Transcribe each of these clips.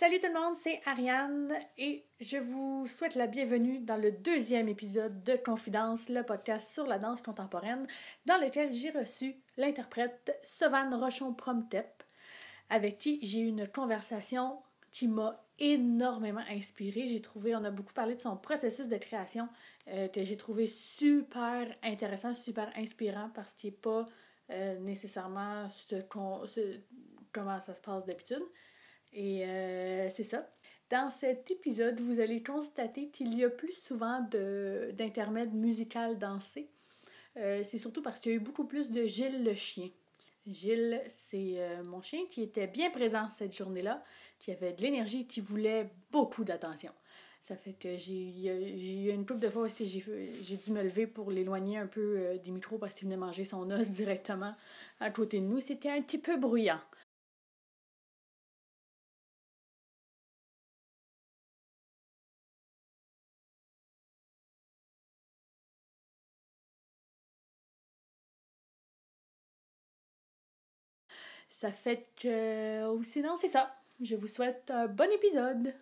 Salut tout le monde, c'est Ariane et je vous souhaite la bienvenue dans le deuxième épisode de Confidence, le podcast sur la danse contemporaine, dans lequel j'ai reçu l'interprète Sevane Rochon-Promtep, avec qui j'ai eu une conversation qui m'a énormément inspirée. On a beaucoup parlé de son processus de création que j'ai trouvé super intéressant, super inspirant parce qu'il n'est pas nécessairement comment ça se passe d'habitude. Et c'est ça. Dans cet épisode, vous allez constater qu'il y a plus souvent d'intermèdes musicales dansés. C'est surtout parce qu'il y a eu beaucoup plus de Gilles le chien. Gilles, c'est mon chien qui était bien présent cette journée-là, qui avait de l'énergie, qui voulait beaucoup d'attention. Ça fait que il y a une couple de fois aussi j'ai dû me lever pour l'éloigner un peu des micros parce qu'il venait manger son os directement à côté de nous. C'était un petit peu bruyant. Ça fait que... Ou sinon, c'est ça. Je vous souhaite un bon épisode.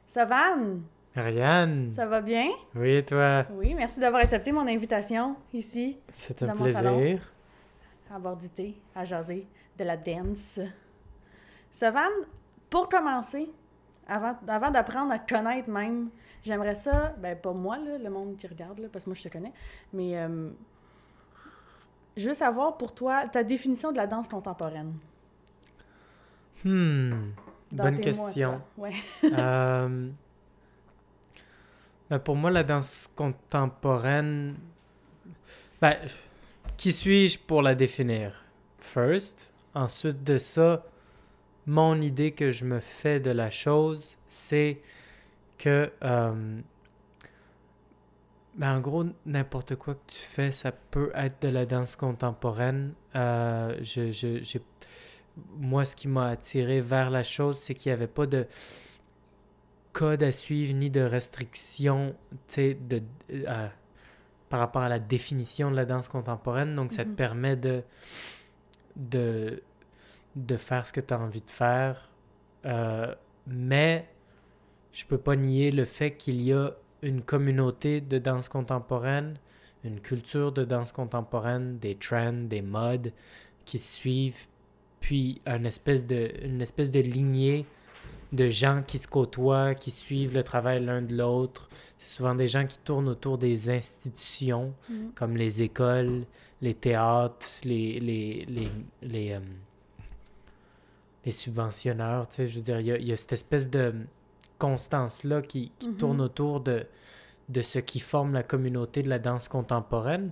Sevane, Ariane, ça va bien? oui et toi? Oui, merci d'avoir accepté mon invitation ici, C'est un dans mon salon, plaisir. à boire du thé, à jaser, de la dance. Sevane, pour commencer, avant d'apprendre à te connaître même, j'aimerais ça, ben pas moi, là, le monde qui regarde, là, parce que moi je te connais, mais je veux savoir pour toi ta définition de la danse contemporaine. Bonne Dantez-moi, question. toi. Ouais. Ben pour moi, la danse contemporaine, ben, qui suis-je pour la définir? First. Ensuite de ça, mon idée que je me fais de la chose, c'est que, ben en gros, n'importe quoi que tu fais, ça peut être de la danse contemporaine. Moi, ce qui m'a attiré vers la chose, c'est qu'il n'y avait pas de code à suivre ni de restrictions, tu sais, par rapport à la définition de la danse contemporaine. Donc, ça te permet de faire ce que tu as envie de faire. Mais je peux pas nier le fait qu'il y a une communauté de danse contemporaine, une culture de danse contemporaine, des trends, des modes qui se suivent, puis une espèce de lignée de gens qui se côtoient, qui suivent le travail l'un de l'autre. C'est souvent des gens qui tournent autour des institutions, comme les écoles, les théâtres, les subventionneurs. Tu sais, je veux dire, il y a cette espèce de constance-là qui tourne autour de ce qui forme la communauté de la danse contemporaine.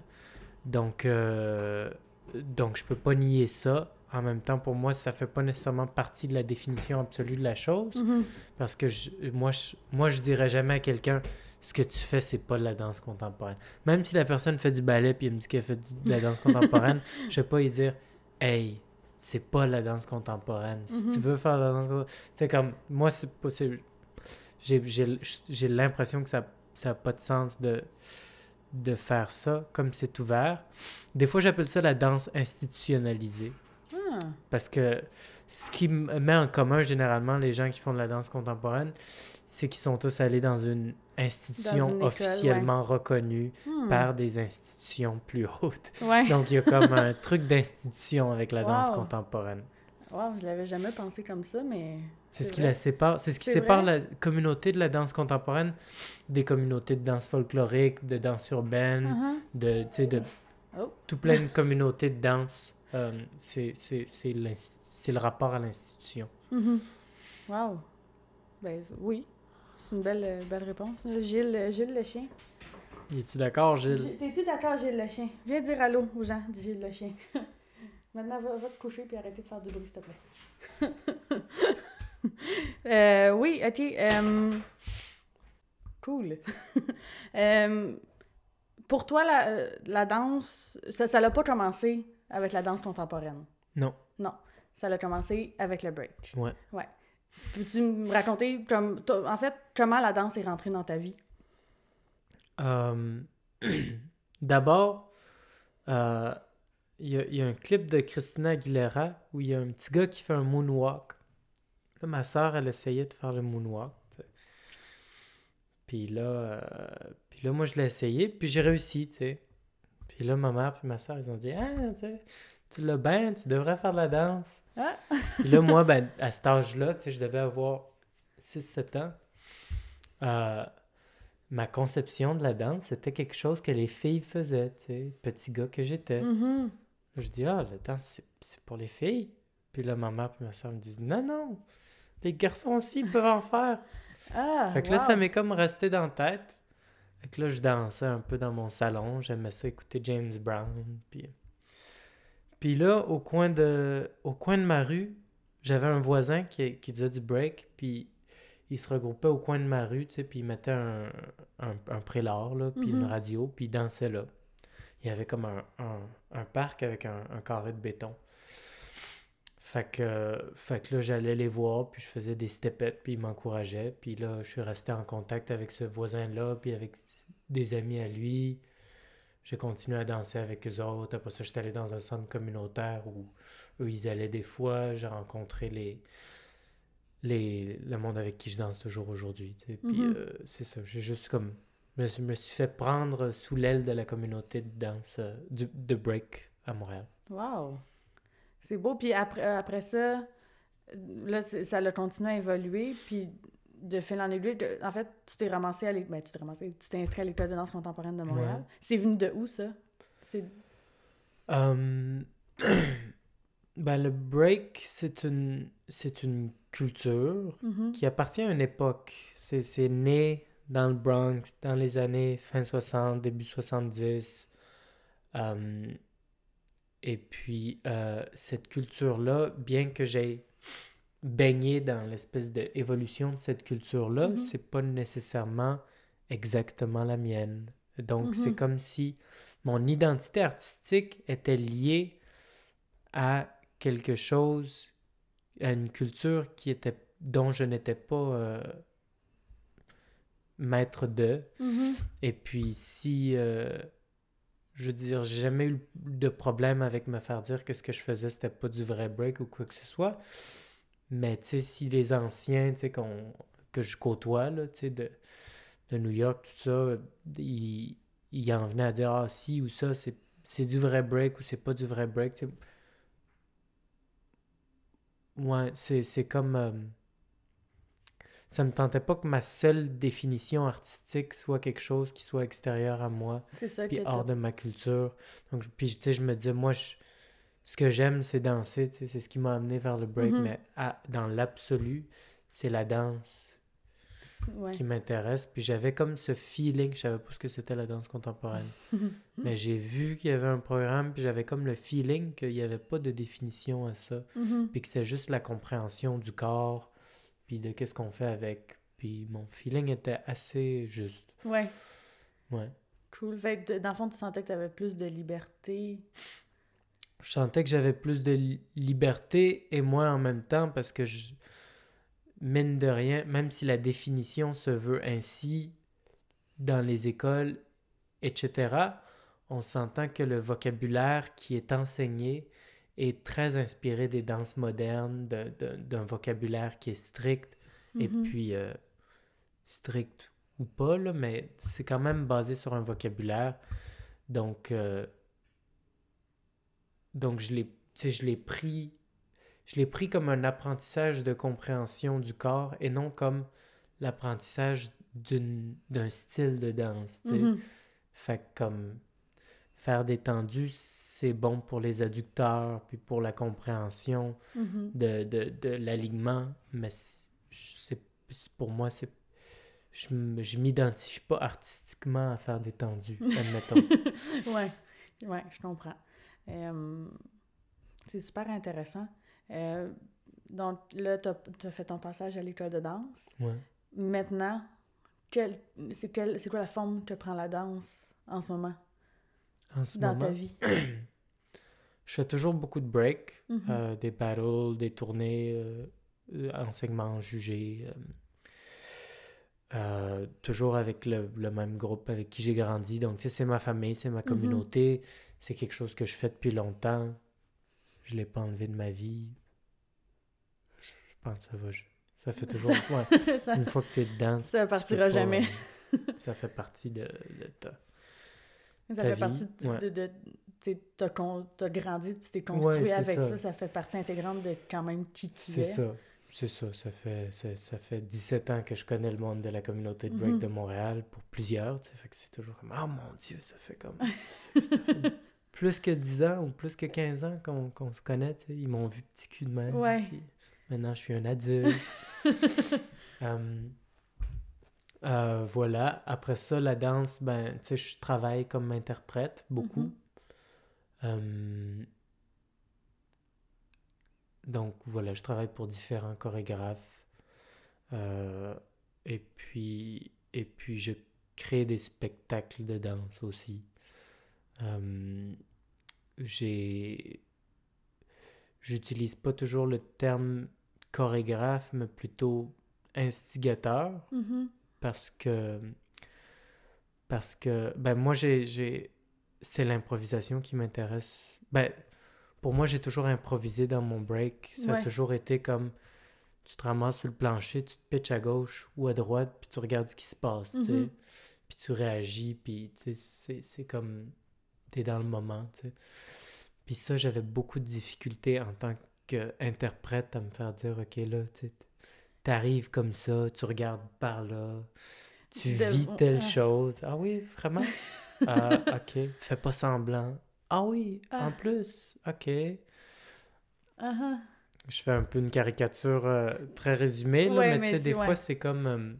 Donc je peux pas nier ça. En même temps, pour moi, ça fait pas nécessairement partie de la définition absolue de la chose. Parce que moi, je dirais jamais à quelqu'un ce que tu fais, c'est pas de la danse contemporaine. Même si la personne fait du ballet puis elle me dit qu'elle fait de la danse contemporaine, je vais pas lui dire hey, c'est pas de la danse contemporaine. Si tu veux faire de la danse contemporaine, tu sais, comme moi, c'est pas. J'ai l'impression que ça n'a pas de sens de faire ça, comme c'est ouvert. Des fois, j'appelle ça la danse institutionnalisée. Parce que ce qui met en commun généralement les gens qui font de la danse contemporaine, c'est qu'ils sont tous allés dans une institution école, officiellement reconnue par des institutions plus hautes. Ouais. Donc, il y a comme un truc d'institution avec la danse contemporaine. Wow, je l'avais jamais pensé comme ça, mais... C'est ce qui la sépare. C'est ce qui sépare la communauté de la danse contemporaine des communautés de danse folklorique, de danse urbaine, tout plein de communautés de danse. C'est le rapport à l'institution. Wow. Ben oui, c'est une belle réponse. Gilles le chien. Es-tu d'accord, Gilles? T'es-tu d'accord, Gilles le chien? Viens dire allô aux gens, dis Gilles le chien. Maintenant, va te coucher puis arrêtez de faire du bruit, s'il te plaît. Oui, ok. Cool. pour toi, la danse, ça l'a pas commencé avec la danse contemporaine? Non. Non. Ça l'a commencé avec le break. Ouais. Ouais. Peux-tu me raconter, en fait, comment la danse est rentrée dans ta vie? D'abord, il y a un clip de Christina Aguilera où il y a un petit gars qui fait un moonwalk. Là, ma soeur, elle essayait de faire le moonwalk. T'sais. Puis là, moi, je l'ai essayé, puis j'ai réussi, tu sais. Puis là, ma mère et ma soeur, ils ont dit « Ah, tu l'as bien, tu devrais faire de la danse. Ah! » Puis là, moi, ben, à cet âge-là, tu sais, je devais avoir 6-7 ans. Ma conception de la danse, c'était quelque chose que les filles faisaient, tu sais, petit gars que j'étais. Mm-hmm. Je dis, ah, la danse, c'est pour les filles. Puis là, ma mère et ma soeur me disent, non, non, les garçons aussi peuvent en faire. Ah, Fait que là, ça m'est comme resté dans la tête. Fait que là, je dansais un peu dans mon salon. J'aimais ça écouter James Brown. Puis là, au coin de ma rue, j'avais un voisin qui faisait du break. Puis il se regroupait au coin de ma rue, tu sais, puis il mettait un prélat, là, puis une radio, puis il dansait là. Il y avait comme un parc avec un carré de béton. Fait que là, j'allais les voir, puis je faisais des stepettes, puis ils m'encourageaient. Puis là, je suis resté en contact avec ce voisin-là, puis avec des amis à lui. J'ai continué à danser avec eux autres. Après ça, j'étais allé dans un centre communautaire où eux, ils allaient des fois. J'ai rencontré le monde avec qui je danse toujours aujourd'hui. Tu sais. Puis c'est ça, j'ai juste comme... Je me suis fait prendre sous l'aile de la communauté de danse de break à Montréal. Wow! C'est beau. Puis après ça, là, ça a continué à évoluer. Puis de fil en aiguille, en fait, tu t'es ramassé tu t'es inscrit à l'École de danse contemporaine de Montréal. Ouais. C'est venu de où, ça? Ben, le break, c'est une culture qui appartient à une époque. C'est né dans le Bronx, dans les années fin 60, début 70. Et puis, cette culture-là, bien que j'ai baigné dans l'espèce d'évolution de cette culture-là, c'est pas nécessairement exactement la mienne. Donc, c'est comme si mon identité artistique était liée à quelque chose, à une culture dont je n'étais pas maître de. Et puis, si... je veux dire, j'ai jamais eu de problème avec me faire dire que ce que je faisais, c'était pas du vrai break ou quoi que ce soit. Mais, tu sais, si les anciens, tu sais, que je côtoie, là, tu sais, de New York, tout ça, ils en venaient à dire, ah, si ou ça, c'est du vrai break ou c'est pas du vrai break, tu sais. Ouais, c'est comme... ça me tentait pas que ma seule définition artistique soit quelque chose qui soit extérieur à moi, puis hors de ma culture. Donc, puis, tu sais, je me disais, moi, ce que j'aime, c'est danser, tu sais, c'est ce qui m'a amené vers le break, mais dans l'absolu, c'est la danse qui m'intéresse. Puis j'avais comme ce feeling, je savais pas ce que c'était la danse contemporaine, mais j'ai vu qu'il y avait un programme, puis j'avais comme le feeling qu'il y avait pas de définition à ça, puis que c'était juste la compréhension du corps, puis de qu'est-ce qu'on fait avec. Puis mon feeling était assez juste. Ouais. Ouais. Cool. Fait que dans le fond, tu sentais que tu avais plus de liberté. Je sentais que j'avais plus de liberté et moi en même temps parce que mine de rien, même si la définition se veut ainsi dans les écoles, etc., on s'entend que le vocabulaire qui est enseigné est très inspiré des danses modernes, d'un vocabulaire qui est strict, et puis strict ou pas, là, mais c'est quand même basé sur un vocabulaire. Donc je l'ai pris comme un apprentissage de compréhension du corps et non comme l'apprentissage d'un style de danse. Fait que comme faire des tendus, c'est bon pour les adducteurs, puis pour la compréhension de l'alignement, mais pour moi, je m'identifie pas artistiquement à faire des tendus, admettons. Ouais, je comprends. C'est super intéressant. Donc là, tu as fait ton passage à l'école de danse. Ouais. Maintenant, c'est quoi la forme que prend la danse en ce moment, En ce dans ta moment, vie? je fais toujours beaucoup de breaks, Mhm. des battles, des tournées, enseignements jugés, toujours avec le même groupe avec qui j'ai grandi. Donc, tu sais, c'est ma famille, c'est ma Mhm. communauté, c'est quelque chose que je fais depuis longtemps. Je l'ai pas enlevé de ma vie. Je pense que ça va. Ça fait Ça, toujours. Ouais, ça, une fois que t'es dedans, ça tu peux partira pas. jamais. Ça fait partie de Ça ta fait vie. partie Ouais. tu sais, t'as grandi, tu t'es Ouais, construit c'est avec ça. ça, ça fait partie intégrante de quand même qui tu C'est es. ça. C'est ça. Ça fait 17 ans que je connais le monde de la communauté de break Mhm. de Montréal pour plusieurs. Tu sais, fait que c'est toujours comme, oh mon Dieu, ça fait comme. Ça fait plus que 10 ans ou plus que 15 ans qu'on se connaît. Tu sais. Ils m'ont vu petit cul de même. Ouais. Puis maintenant, je suis un adulte. Euh, voilà. Après ça, la danse, ben, tu sais, je travaille comme interprète beaucoup. Mhm. Euh, donc voilà, je travaille pour différents chorégraphes. Euh, et puis je crée des spectacles de danse aussi. Euh, j'ai, j'utilise pas toujours le terme chorégraphe, mais plutôt instigateur, Mhm. parce que, ben moi, c'est l'improvisation qui m'intéresse. Ben, pour moi, j'ai toujours improvisé dans mon break. Ça a Ouais. toujours été comme, tu te ramasses sur le plancher, tu te pitches à gauche ou à droite, puis tu regardes ce qui se passe, tu sais. Mhm. Puis tu réagis, puis tu sais, c'est comme, t'es dans le moment, tu sais. Puis ça, j'avais beaucoup de difficultés en tant qu'interprète à me faire dire, OK, là, tu sais, t'arrives comme ça, tu regardes par là, tu De... vis telle Ah. chose. Ah oui, vraiment? OK, fais pas semblant. Ah oui, Ah. en plus, OK. Ah. Ah. Je fais un peu une caricature très résumée, là, Ouais, mais tu mais sais, des c'est... fois, Ouais. c'est comme...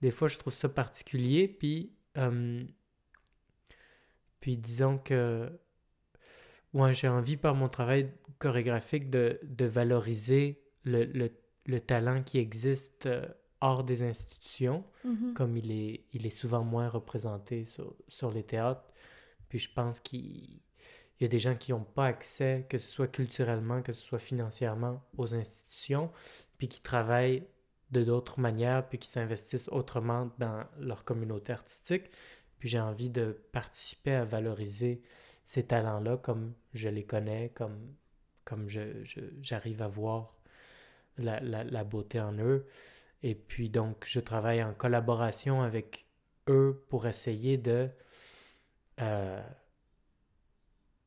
des fois, je trouve ça particulier, puis disons que... Ouais, j'ai envie par mon travail chorégraphique de valoriser le talent qui existe hors des institutions, Mhm. comme il est souvent moins représenté sur les théâtres. Puis je pense qu'il y a des gens qui n'ont pas accès, que ce soit culturellement, que ce soit financièrement, aux institutions, puis qui travaillent de d'autres manières, puis qui s'investissent autrement dans leur communauté artistique. Puis j'ai envie de participer à valoriser ces talents-là comme je les connais, comme j'arrive à voir la beauté en eux. Et puis donc, je travaille en collaboration avec eux pour essayer euh,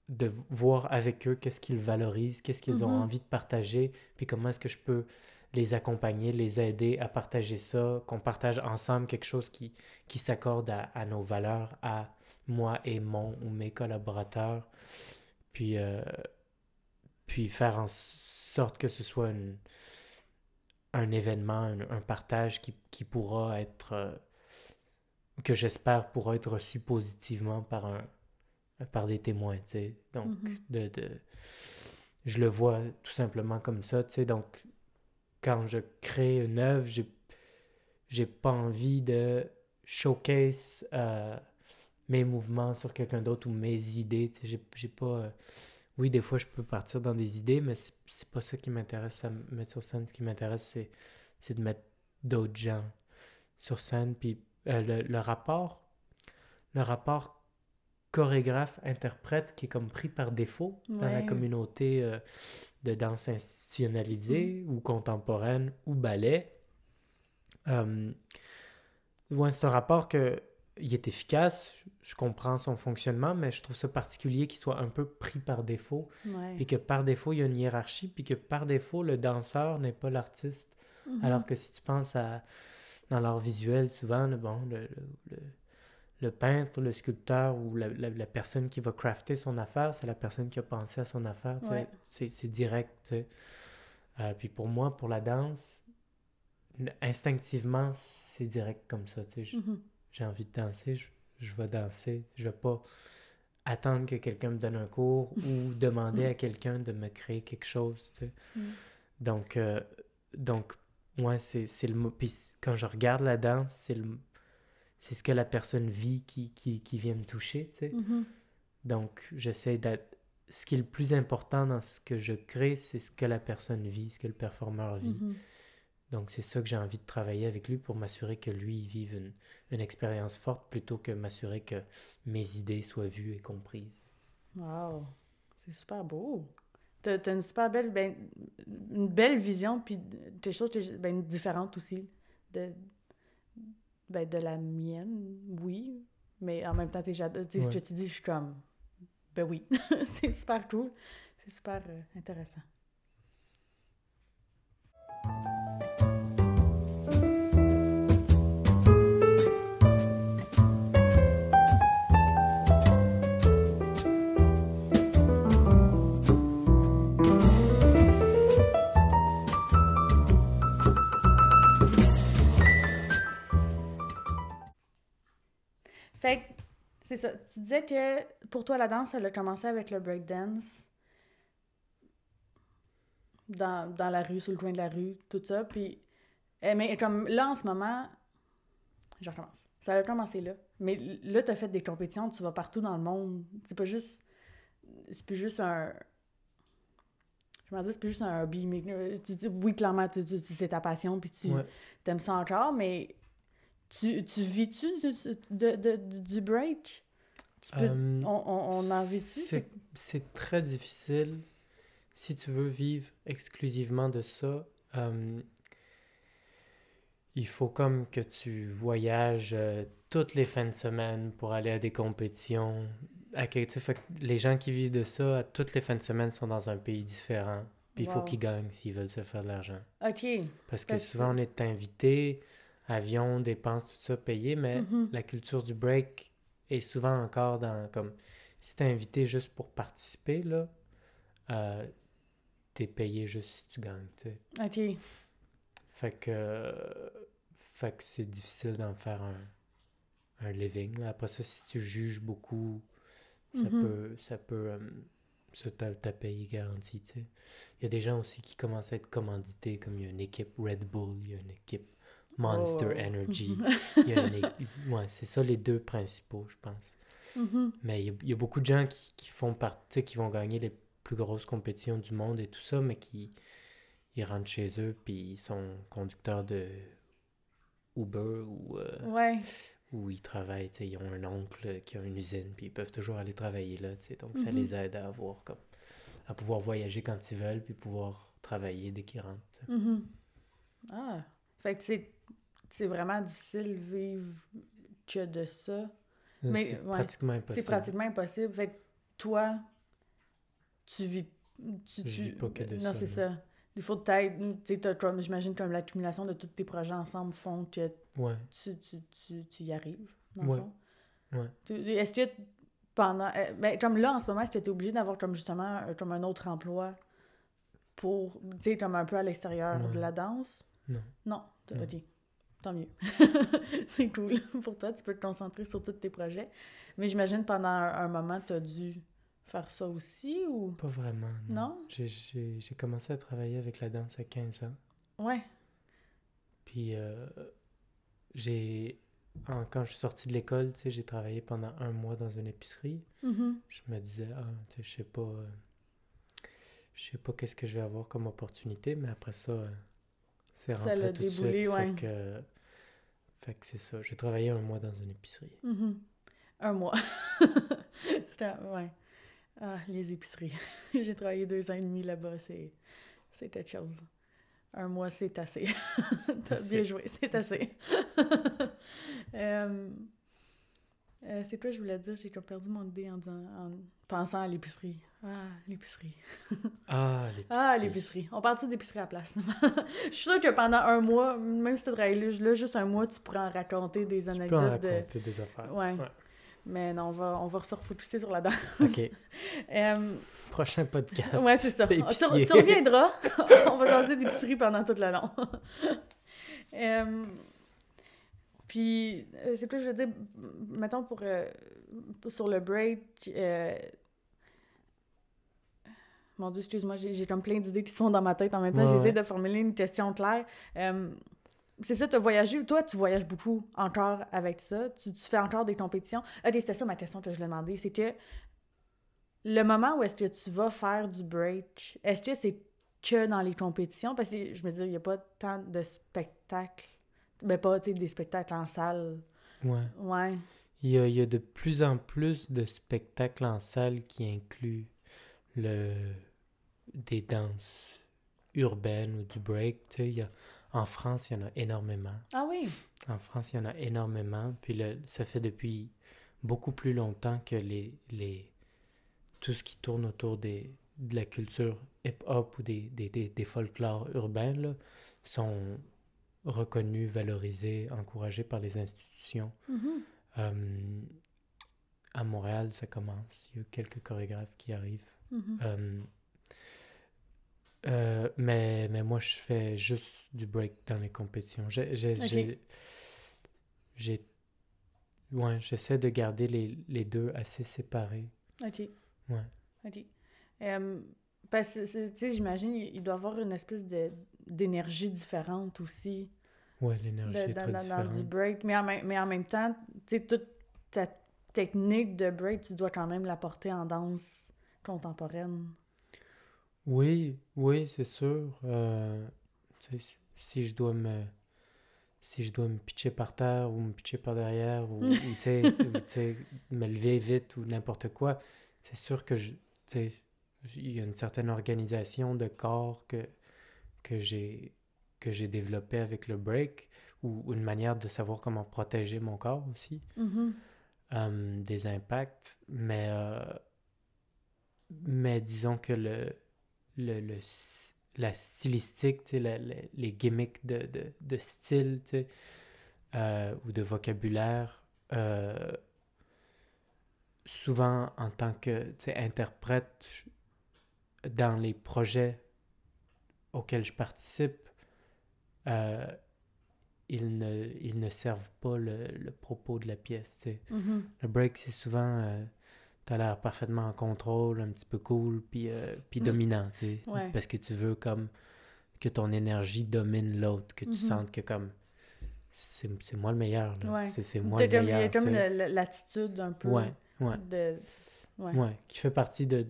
de voir avec eux qu'est-ce qu'ils valorisent, qu'est-ce qu'ils ont Mhm. envie de partager, puis comment est-ce que je peux les accompagner, les aider à partager ça, qu'on partage ensemble quelque chose qui s'accorde à nos valeurs, à moi et mon ou mes collaborateurs, puis, puis faire en sorte que ce soit un événement, un partage qui pourra être, que j'espère pourra être reçu positivement par des témoins, tu sais. Donc, Mhm. je le vois tout simplement comme ça, tu sais. Donc, quand je crée une œuvre, j'ai pas envie de showcase mes mouvements sur quelqu'un d'autre ou mes idées, tu sais. J'ai pas... oui, des fois, je peux partir dans des idées, mais c'est pas ça qui m'intéresse à mettre sur scène. Ce qui m'intéresse, c'est de mettre d'autres gens sur scène. Puis le rapport chorégraphe-interprète qui est comme pris par défaut dans la Ouais. communauté de danse Mhm. institutionnalisée ou contemporaine ou ballet. Euh, ouais, c'est un rapport que il est efficace, je comprends son fonctionnement, mais je trouve ça particulier qu'il soit un peu pris par défaut, Ouais. puis que par défaut, il y a une hiérarchie, puis que par défaut, le danseur n'est pas l'artiste. Mhm. Alors que si tu penses dans l'art visuel, souvent, le, le peintre, le sculpteur ou la personne qui va crafter son affaire, c'est la personne qui a pensé à son affaire. Ouais. C'est direct. Tu sais. Puis pour moi, pour la danse, instinctivement, c'est direct comme ça. Tu sais. Mhm. J'ai envie de danser, je vais danser. Je vais pas attendre que quelqu'un me donne un cours ou demander à quelqu'un de me créer quelque chose. Tu sais. Mhm. Donc, donc ouais, c'est le mot. Puis quand je regarde la danse, c'est ce que la personne vit qui vient me toucher, tu sais. Donc, j'essaie d'être... Ce qui est le plus important dans ce que je crée, c'est ce que la personne vit, ce que le performeur vit. Donc, c'est ça que j'ai envie de travailler avec lui pour m'assurer que lui, il vive une expérience forte plutôt que m'assurer que mes idées soient vues et comprises. Wow! C'est super beau! T'as une super belle, une belle vision, puis des choses différentes aussi de la mienne, oui, mais en même temps, tu sais, ce que tu dis, je suis comme, ben oui, c'est super cool, c'est super intéressant. Fait que, c'est ça. Tu disais que pour toi, la danse, elle a commencé avec le breakdance dans la rue, sur le coin de la rue, tout ça. Puis, mais comme là, en ce moment, je recommence. Ça a commencé là. Mais là, tu as fait des compétitions, tu vas partout dans le monde. C'est plus juste un... Je me dis, c'est plus juste un hobby. Mais, oui, clairement, c'est ta passion, puis tu aimes ça encore, mais... Tu vis-tu du break? Tu peux, on en vit-tu? C'est très difficile. Si tu veux vivre exclusivement de ça, il faut comme que tu voyages toutes les fins de semaine pour aller à des compétitions. Fait que les gens qui vivent de ça, toutes les fins de semaine, sont dans un pays différent. Puis il faut qu'ils gagnent s'ils veulent se faire de l'argent. OK. Parce que souvent, on est invité... avion, dépenses, tout ça payé, mais la culture du break est souvent encore dans comme si t'es invité juste pour participer, là, t'es payé juste si tu gagnes, tu sais. OK. Fait que c'est difficile d'en faire un living. Là. Après ça, si tu juges beaucoup, ça peut ta paye est garantie, tu sais. Il y a des gens aussi qui commencent à être commandités, comme il y a une équipe Red Bull, il y a une équipe Monster Energy. Ouais, c'est ça les deux principaux, je pense. Mais il y a beaucoup de gens qui font partie, qui vont gagner les plus grosses compétitions du monde et tout ça, mais ils rentrent chez eux puis ils sont conducteurs de Uber ou ils travaillent, ils ont un oncle qui a une usine puis ils peuvent toujours aller travailler là, donc ça les aide à avoir à pouvoir voyager quand ils veulent puis pouvoir travailler dès qu'ils rentrent. Ah, fait que c'est vraiment difficile de vivre que de ça. Mais c'est pratiquement impossible. C'est pratiquement impossible. Fait que toi, tu vis... Je vis pas que de ça. Non, c'est ça. Il faut peut-être... Tu sais, j'imagine comme l'accumulation de tous tes projets ensemble font que tu y arrives, dans le fond. Ouais. Est-ce que pendant... comme là, en ce moment, est-ce que tu es obligé d'avoir comme justement comme un autre emploi pour, tu sais, comme un peu à l'extérieur de la danse? Non. Non. OK. Tant mieux. C'est cool. Pour toi, tu peux te concentrer sur tous tes projets. Mais j'imagine pendant un moment, tu as dû faire ça aussi, ou... Pas vraiment, non. J'ai commencé à travailler avec la danse à 15 ans. Ouais. Puis quand je suis sorti de l'école, tu sais, j'ai travaillé pendant 1 mois dans une épicerie. Je me disais, tu sais, je sais pas qu'est-ce que je vais avoir comme opportunité, mais après ça... c'est rentré tout de suite. Fait que c'est ça. J'ai travaillé 1 mois dans une épicerie. 1 mois. Ouais. Ah, les épiceries. J'ai travaillé 2 ans et demi là-bas. C'est quelque chose. 1 mois, c'est assez. T'as bien joué. C'est assez. C'est quoi je voulais dire? J'ai comme perdu mon idée en pensant à l'épicerie. L'épicerie. L'épicerie. On parle-tu d'épicerie à la place? Je suis sûre que pendant 1 mois, même si tu travailles là, juste 1 mois, tu pourrais en raconter des anecdotes. Tu peux en raconter des affaires. Ouais. Mais non, on va se sur la danse. OK. Prochain podcast. Ouais, c'est ça. Tu reviendras. On va changer d'épicerie pendant toute la long. Puis, c'est quoi je veux dire, mettons sur le break, mon Dieu, excuse-moi, j'ai comme plein d'idées qui se font dans ma tête en même temps, j'essaie de formuler une question claire. c'est ça, tu as voyagé, toi, tu voyages beaucoup encore avec ça, tu fais encore des compétitions. Ok, c'était ça ma question que je demandais, c'est que le moment où est-ce que tu vas faire du break, est-ce que c'est que dans les compétitions? Parce que je me dis, il n'y a pas tant de spectacles, ben pas, tu sais, des spectacles en salle. Ouais. Ouais. Il y a de plus en plus de spectacles en salle qui incluent des danses urbaines ou du break. Tu sais, en France, il y en a énormément. Ah oui? En France, il y en a énormément. Puis ça fait depuis beaucoup plus longtemps que tout ce qui tourne autour de la culture hip-hop ou des folklores urbains là, sont reconnus, valorisés, encouragés par les institutions. Mm-hmm. À Montréal, ça commence. Il y a quelques chorégraphes qui arrivent. Mm-hmm. Mais moi, je fais juste du break dans les compétitions. J'essaie de garder les deux assez séparés. OK. Ouais. OK. Parce que, tu sais, j'imagine, il doit y avoir une espèce d'énergie différente aussi. Ouais, l'énergie est très différente. Dans du break. Mais en même temps, tu sais, toute ta technique de break, tu dois quand même la porter en danse contemporaine. Oui, c'est sûr. Si je dois me pitcher par terre ou me pitcher par derrière ou tu sais, me lever vite ou n'importe quoi, c'est sûr que il y a une certaine organisation de corps que j'ai développée avec le break ou une manière de savoir comment protéger mon corps aussi des impacts. Mais disons que la stylistique, tu sais, les gimmicks de style, tu sais, ou de vocabulaire, souvent en tant que, tu sais, interprète dans les projets auxquels je participe, ils ne servent pas le propos de la pièce, tu sais. Le break, c'est souvent... t'as l'air parfaitement en contrôle, un petit peu cool, puis dominant, tu sais. Ouais. Parce que tu veux comme que ton énergie domine l'autre, que tu sentes que comme c'est moi le meilleur, là. Ouais. C'est moi le meilleur, il y a comme tu sais. l'attitude un peu Ouais. de... Qui fait partie de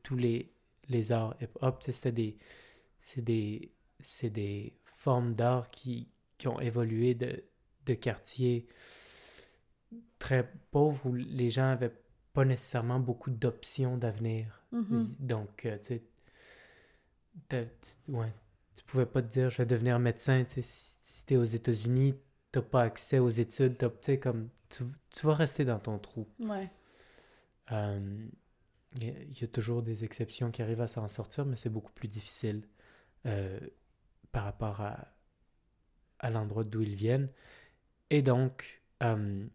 tous les arts hip-hop, tu sais, c'est des formes d'art qui ont évolué de quartiers très pauvres où les gens avaient pas nécessairement beaucoup d'options d'avenir. Donc, tu sais, tu pouvais pas te dire je vais devenir médecin. Tu sais, si t'es aux États-Unis, t'as pas accès aux études. Tu sais, comme tu vas rester dans ton trou. Ouais. Il y a toujours des exceptions qui arrivent à s'en sortir, mais c'est beaucoup plus difficile par rapport à l'endroit d'où ils viennent. Et donc, il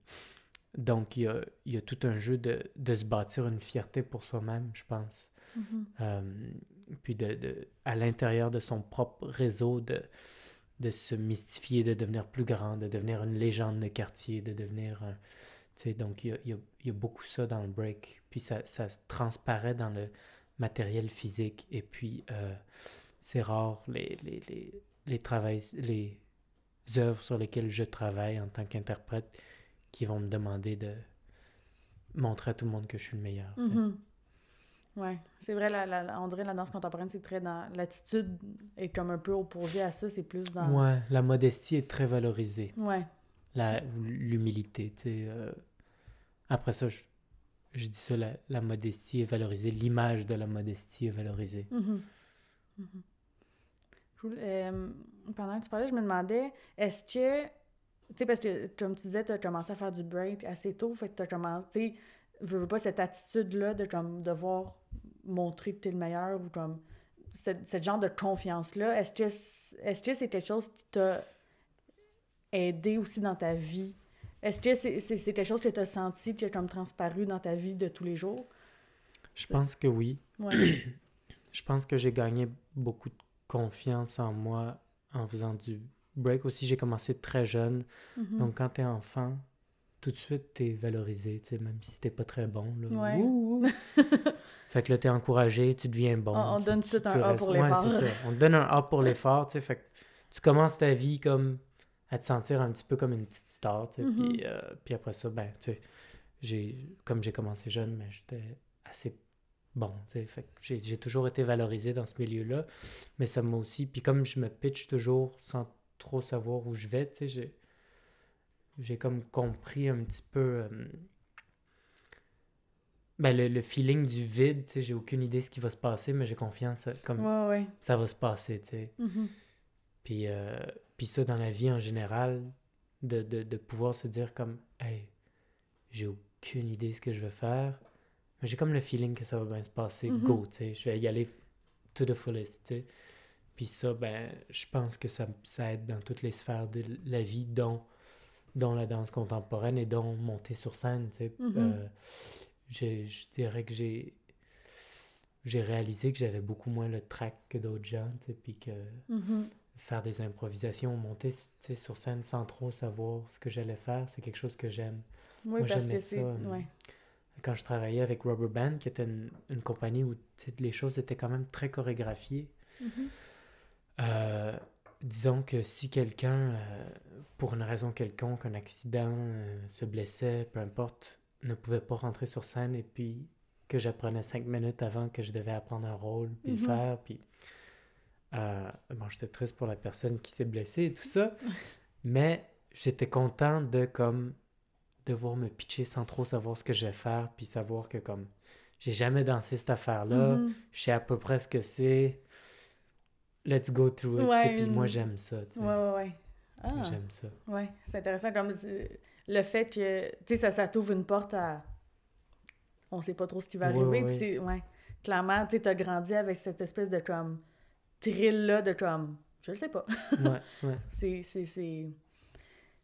y a tout un jeu de se bâtir une fierté pour soi-même, je pense. Puis à l'intérieur de son propre réseau, de se mystifier, de devenir plus grand, de devenir une légende de quartier, de devenir... tu sais, donc, il y a beaucoup ça dans le break. Puis ça transparaît dans le matériel physique. Et puis, c'est rare les œuvres sur lesquelles je travaille en tant qu'interprète qui vont me demander de montrer à tout le monde que je suis le meilleur. Ouais, c'est vrai, on dirait la danse contemporaine, c'est très dans... L'attitude est comme un peu opposée à ça, c'est plus dans... Ouais, la modestie est très valorisée. Ouais. L'humilité, tu sais. Après ça, je dis ça, la modestie est valorisée, l'image de la modestie est valorisée. Cool. Pendant que tu parlais, je me demandais, est-ce que... Tu sais, parce que, comme tu disais, tu as commencé à faire du break assez tôt, fait que tu as commencé... Tu sais, veux pas cette attitude-là de comme devoir montrer que tu es le meilleur ou comme... Cette genre de confiance-là, est-ce que c'est quelque chose qui t'a aidé aussi dans ta vie? Est-ce que c'est quelque chose que tu as senti qui a comme transparu dans ta vie de tous les jours? Je pense que oui. Ouais. Je pense que j'ai gagné beaucoup de confiance en moi en faisant du break. Aussi, j'ai commencé très jeune. Donc, quand t'es enfant, tout de suite, t'es valorisé, tu sais, même si t'es pas très bon. Là. Ouais. Ouh. Fait que là, t'es encouragé, tu deviens bon. On donne tout de suite un A pour l'effort. Ouais, c'est ça. On te donne un A pour l'effort, tu sais. Fait que tu commences ta vie comme à te sentir un petit peu comme une petite star, tu sais. Puis après ça, ben, tu sais, comme j'ai commencé jeune, mais j'étais assez bon, tu sais. Fait que j'ai toujours été valorisé dans ce milieu-là, mais ça m'a aussi... Puis comme je me pitch toujours sans trop savoir où je vais, tu sais, j'ai comme compris un petit peu... ben, le feeling du vide, tu sais, j'ai aucune idée de ce qui va se passer, mais j'ai confiance, comme ça va se passer, tu sais. Puis, puis ça, dans la vie en général, de pouvoir se dire comme, hey, j'ai aucune idée de ce que je veux faire, mais j'ai comme le feeling que ça va bien se passer, go, tu sais, je vais y aller to the fullest, tu sais. Puis ça, ben, je pense que ça aide dans toutes les sphères de la vie, dont la danse contemporaine et dont monter sur scène, tu sais. Je dirais que j'ai réalisé que j'avais beaucoup moins le trac que d'autres gens, tu sais, puis que faire des improvisations, monter, tu sais, sur scène sans trop savoir ce que j'allais faire, c'est quelque chose que j'aime. Oui, Moi, parce j'aimais que ça. c'est... Ouais. Quand je travaillais avec Rubber Band, qui était une compagnie où, tu sais, les choses étaient quand même très chorégraphiées, disons que si quelqu'un, pour une raison quelconque, un accident, se blessait, peu importe, ne pouvait pas rentrer sur scène et puis que j'apprenais 5 minutes avant que je devais apprendre un rôle, puis le faire, puis... bon, j'étais triste pour la personne qui s'est blessée et tout ça, mais j'étais content de, comme, devoir me pitcher sans trop savoir ce que je vais faire, puis savoir que, comme, j'ai jamais dansé cette affaire-là, je sais à peu près ce que c'est, let's go through it, Ouais, puis moi, j'aime ça, tu sais. Ouais. Ah, j'aime ça. ouais, c'est intéressant, comme le fait que, tu sais, ça t'ouvre une porte à... On sait pas trop ce qui va arriver, puis c'est... Ouais, clairement, tu sais, t'as grandi avec cette espèce de, comme, thrill-là de, comme... Je le sais pas. Ouais.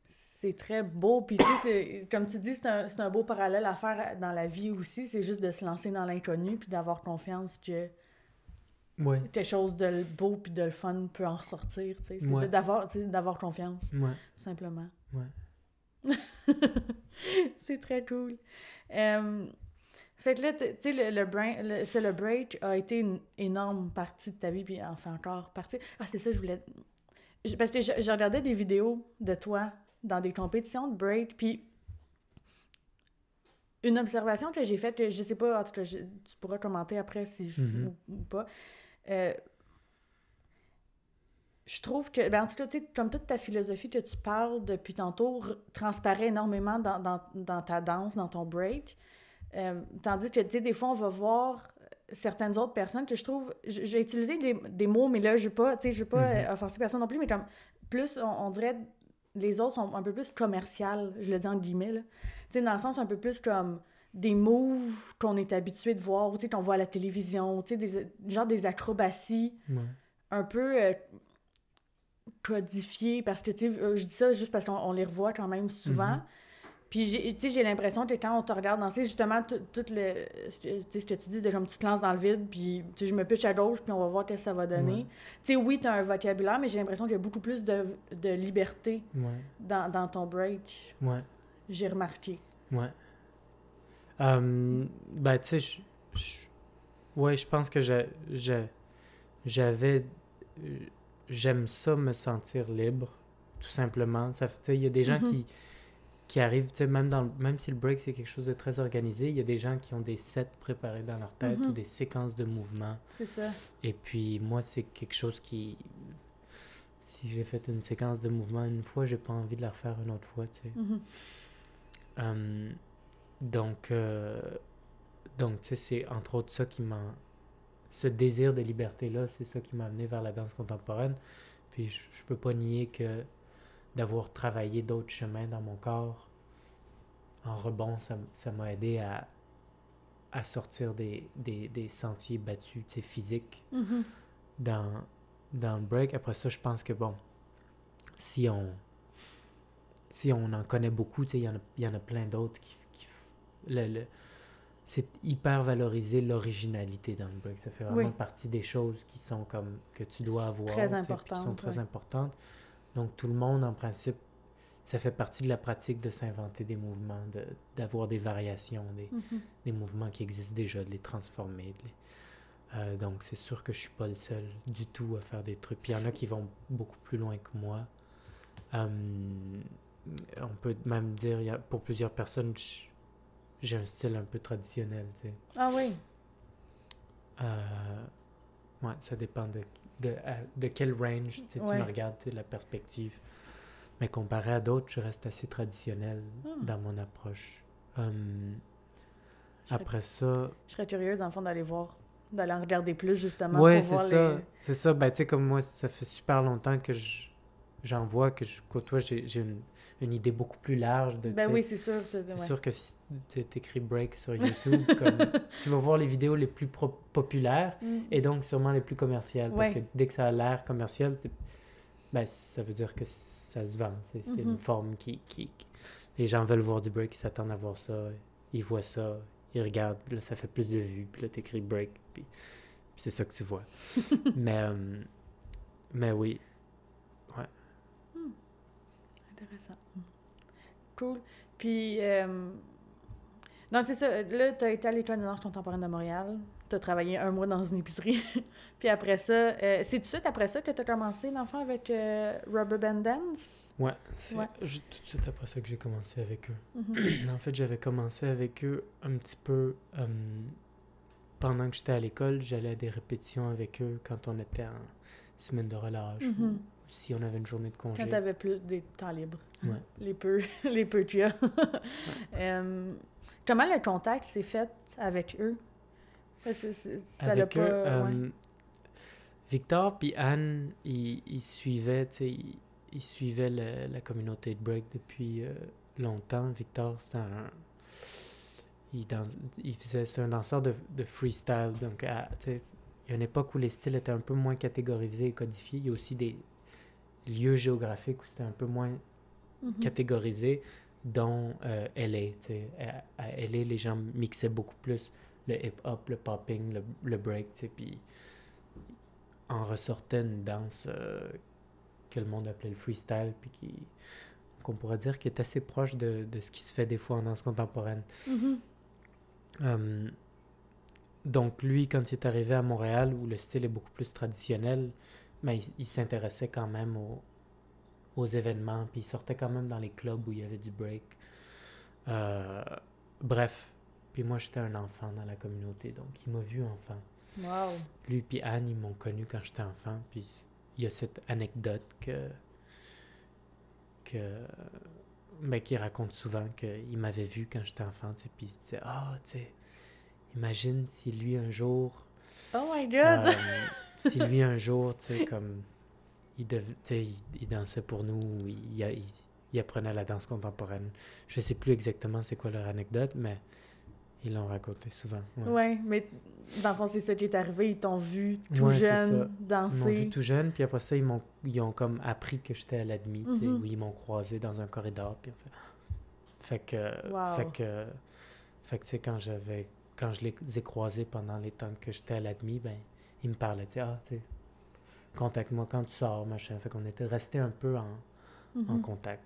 C'est très beau. Puis, tu sais, comme tu dis, c'est un beau parallèle à faire dans la vie aussi. C'est juste de se lancer dans l'inconnu puis d'avoir confiance que quelque chose de beau puis de le fun peut en ressortir. Tu sais. C'est d'avoir confiance, tout simplement. Ouais. C'est très cool. Fait que là, tu sais, le Celebrate a été une énorme partie de ta vie, puis en fait encore partie. Ah, c'est ça, je voulais... Parce que je regardais des vidéos de toi dans des compétitions de break, puis une observation que j'ai faite, que je sais pas, en tout cas, tu pourras commenter après si ou pas. Je trouve que, ben en tout cas, tu sais, comme toute ta philosophie que tu parles depuis tantôt transparaît énormément dans ta danse, dans ton break. Tandis que, tu sais, des fois, on va voir certaines autres personnes que je trouve... J'ai utilisé des mots, mais là, je veux pas offenser personne non plus, mais comme plus, on dirait, les autres sont un peu plus commerciales, je le dis en guillemets, là. Tu sais, dans le sens un peu plus comme des moves qu'on est habitué de voir, tu sais, qu'on voit à la télévision, tu sais, genre des acrobaties un peu codifiées, parce que, tu sais, je dis ça juste parce qu'on les revoit quand même souvent. Puis, tu sais, j'ai l'impression que quand on te regarde danser, justement, tout le... Tu sais, ce que tu dis, de comme tu te lances dans le vide, puis, tu sais, je me pitche à gauche, puis on va voir qu'est-ce que ça va donner. Tu sais, oui, t'as un vocabulaire, mais j'ai l'impression qu'il y a beaucoup plus de liberté dans ton break. J'ai remarqué. Ben, tu sais, je pense que j'avais... J'aime ça, me sentir libre, tout simplement. Tu sais, il y a des gens qui arrivent, tu sais, même si le break, c'est quelque chose de très organisé, il y a des gens qui ont des sets préparés dans leur tête ou des séquences de mouvements. C'est ça. Et puis, moi, c'est quelque chose qui... Si j'ai fait une séquence de mouvements une fois, j'ai pas envie de la refaire une autre fois, tu sais. Donc, tu sais, c'est entre autres ça qui m'a... Ce désir de liberté-là, c'est ça qui m'a amené vers la danse contemporaine. Puis, je peux pas nier que d'avoir travaillé d'autres chemins dans mon corps en rebond, ça m'a aidé à sortir des sentiers battus, tu sais, physiques dans le break. Après ça, je pense que, bon, si on en connaît beaucoup, tu sais, il y en a plein d'autres qui c'est hyper valorisé l'originalité dans le break. Ça fait vraiment partie des choses qui sont comme que tu dois avoir, très importantes, qui sont très importantes. Donc tout le monde, en principe, ça fait partie de la pratique de s'inventer des mouvements, d'avoir des variations, des mouvements qui existent déjà, de les transformer. Donc c'est sûr que je suis pas le seul du tout à faire des trucs. Puis il y en a qui vont beaucoup plus loin que moi. On peut même dire, pour plusieurs personnes, j'ai un style un peu traditionnel, tu sais. Ah oui. Ouais, ça dépend de quel range tu me regardes, tu sais, la perspective. Mais comparé à d'autres, je reste assez traditionnel dans mon approche. Après ça... Je serais curieuse, en fond, d'aller en regarder plus, justement, pour voir ça. C'est ça. Ben, tu sais, comme moi, ça fait super longtemps que j'en vois, que je côtoie, j'ai une idée beaucoup plus large de... Ben oui, c'est sûr. C'est sûr que si tu écris break sur YouTube, comme, tu vas voir les vidéos les plus populaires et donc sûrement les plus commerciales. Parce que dès que ça a l'air commercial, ben, ça veut dire que ça se vend. C'est une forme qui... Les gens veulent voir du break, ils s'attendent à voir ça. Ils voient ça, ils regardent, là, ça fait plus de vues. Puis là, tu écris break, puis c'est ça que tu vois. mais oui. Ouais. Intéressant. Cool. Puis, non, c'est ça. Là, tu as été à l'École de danse contemporaine de Montréal. Tu as travaillé 1 mois dans une épicerie. Puis après ça, c'est tout de suite après ça que tu as commencé, l'enfant, avec Rubber Band Dance? Ouais, c'est tout de suite après ça que j'ai commencé avec eux. En fait, j'avais commencé avec eux un petit peu pendant que j'étais à l'école. J'allais à des répétitions avec eux quand on était en semaine de relâche ou si on avait une journée de congé. Quand tu avais plus des temps libres. Ouais. Les peu que tu as. Comment le contact s'est fait avec eux? Ça l'a pas... Victor puis Anne, ils suivaient, tu sais, ils suivaient la communauté de break depuis longtemps. Victor, c'était c'est un danseur de freestyle. Donc, tu sais, il y a une époque où les styles étaient un peu moins catégorisés et codifiés. Il y a aussi des lieux géographiques où c'était un peu moins catégorisé, dont LA. Tu sais. À LA, les gens mixaient beaucoup plus le hip-hop, le popping, le break, tu sais, puis en ressortait une danse que le monde appelait le freestyle, puis qu'on pourrait dire qui est assez proche de ce qui se fait des fois en danse contemporaine. Donc lui, quand il est arrivé à Montréal, où le style est beaucoup plus traditionnel, ben, il s'intéressait quand même aux événements, puis il sortait quand même dans les clubs où il y avait du break. Bref, puis moi j'étais un enfant dans la communauté, donc il m'a vu enfant. Wow. Lui puis Anne, ils m'ont connu quand j'étais enfant, puis il y a cette anecdote qu'il raconte souvent, qu'il m'avait vu quand j'étais enfant, tu sais, puis il disait « Ah, tu sais, imagine si lui un jour... » Oh my God! Si lui un jour, tu sais, comme... Il dansait pour nous, il apprenait la danse contemporaine. Je sais plus exactement c'est quoi leur anecdote, mais ils l'ont raconté souvent. Ouais, mais dans le fond, c'est ça qui est arrivé. Ils t'ont vu tout jeune danser. Ils m'ont vu tout jeune, puis après ça, ils ont comme appris que j'étais à l'admis, tu sais, où ils m'ont croisé dans un corridor, puis fait que tu sais, quand je les ai croisés pendant les temps que j'étais à l'admis, ben, ils me parlaient, tu sais, tu sais, contacte-moi quand tu sors, machin. Fait qu'on était restés un peu en contact.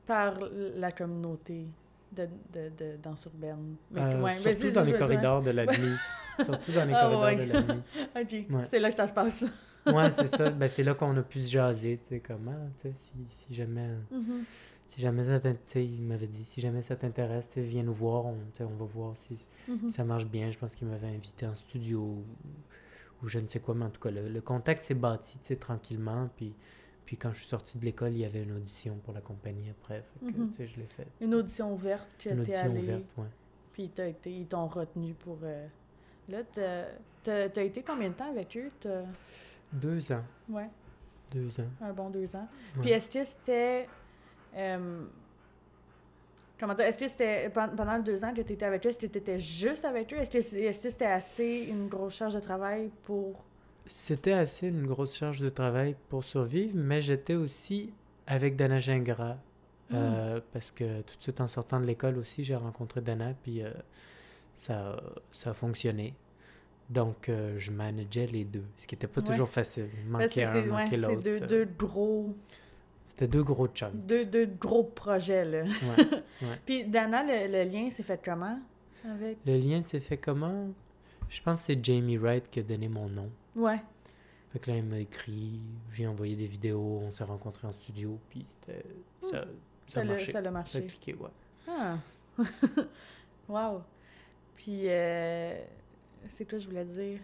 Par la communauté de danse urbaine. Surtout dans les corridors de l'admis. Surtout dans les corridors de l'admis. OK. Ouais. C'est là que ça se passe. Ouais, c'est ça. Ben, c'est là qu'on a pu se jaser, tu sais, comment, tu sais, si jamais... Si jamais ça t'intéresse, il m'avait dit, si jamais ça t'intéresse, viens nous voir, on va voir si ça marche bien. Je pense qu'il m'avait invité en studio ou je ne sais quoi, mais en tout cas, le contact s'est bâti, tu sais, tranquillement, puis quand je suis sorti de l'école, il y avait une audition pour la compagnie après, fait que, tu sais, je l'ai fait. Une audition ouverte, tu étais allé. Une audition ouverte, ouais. Puis ils t'ont retenu pour... Là, t'as été combien de temps avec eux? 2 ans. Ouais. 2 ans. Un bon 2 ans. Ouais. Puis est-ce que c'était... comment dire? Est-ce que c'était pendant les 2 ans que tu étais avec eux, est-ce que tu étais juste avec eux? Est-ce que c'était assez une grosse charge de travail pour... C'était assez une grosse charge de travail pour survivre, mais j'étais aussi avec Dana Gingras. Parce que tout de suite en sortant de l'école aussi, j'ai rencontré Dana, puis ça a fonctionné. Donc, je manageais les deux, ce qui n'était pas toujours facile. Il manquait un, manquait l'autre. C'est deux gros... C'était 2 gros chunks. Deux gros projets, là. Ouais. Puis, Dana, le lien s'est fait comment avec... Le lien s'est fait comment? Je pense que c'est Jamie Wright qui a donné mon nom. Ouais. Fait que là, il m'a écrit, j'ai envoyé des vidéos, on s'est rencontrés en studio, puis ça marchait. Ça a marché. Ça a cliqué, ouais. Ah! Wow! Puis, c'est quoi je voulais dire?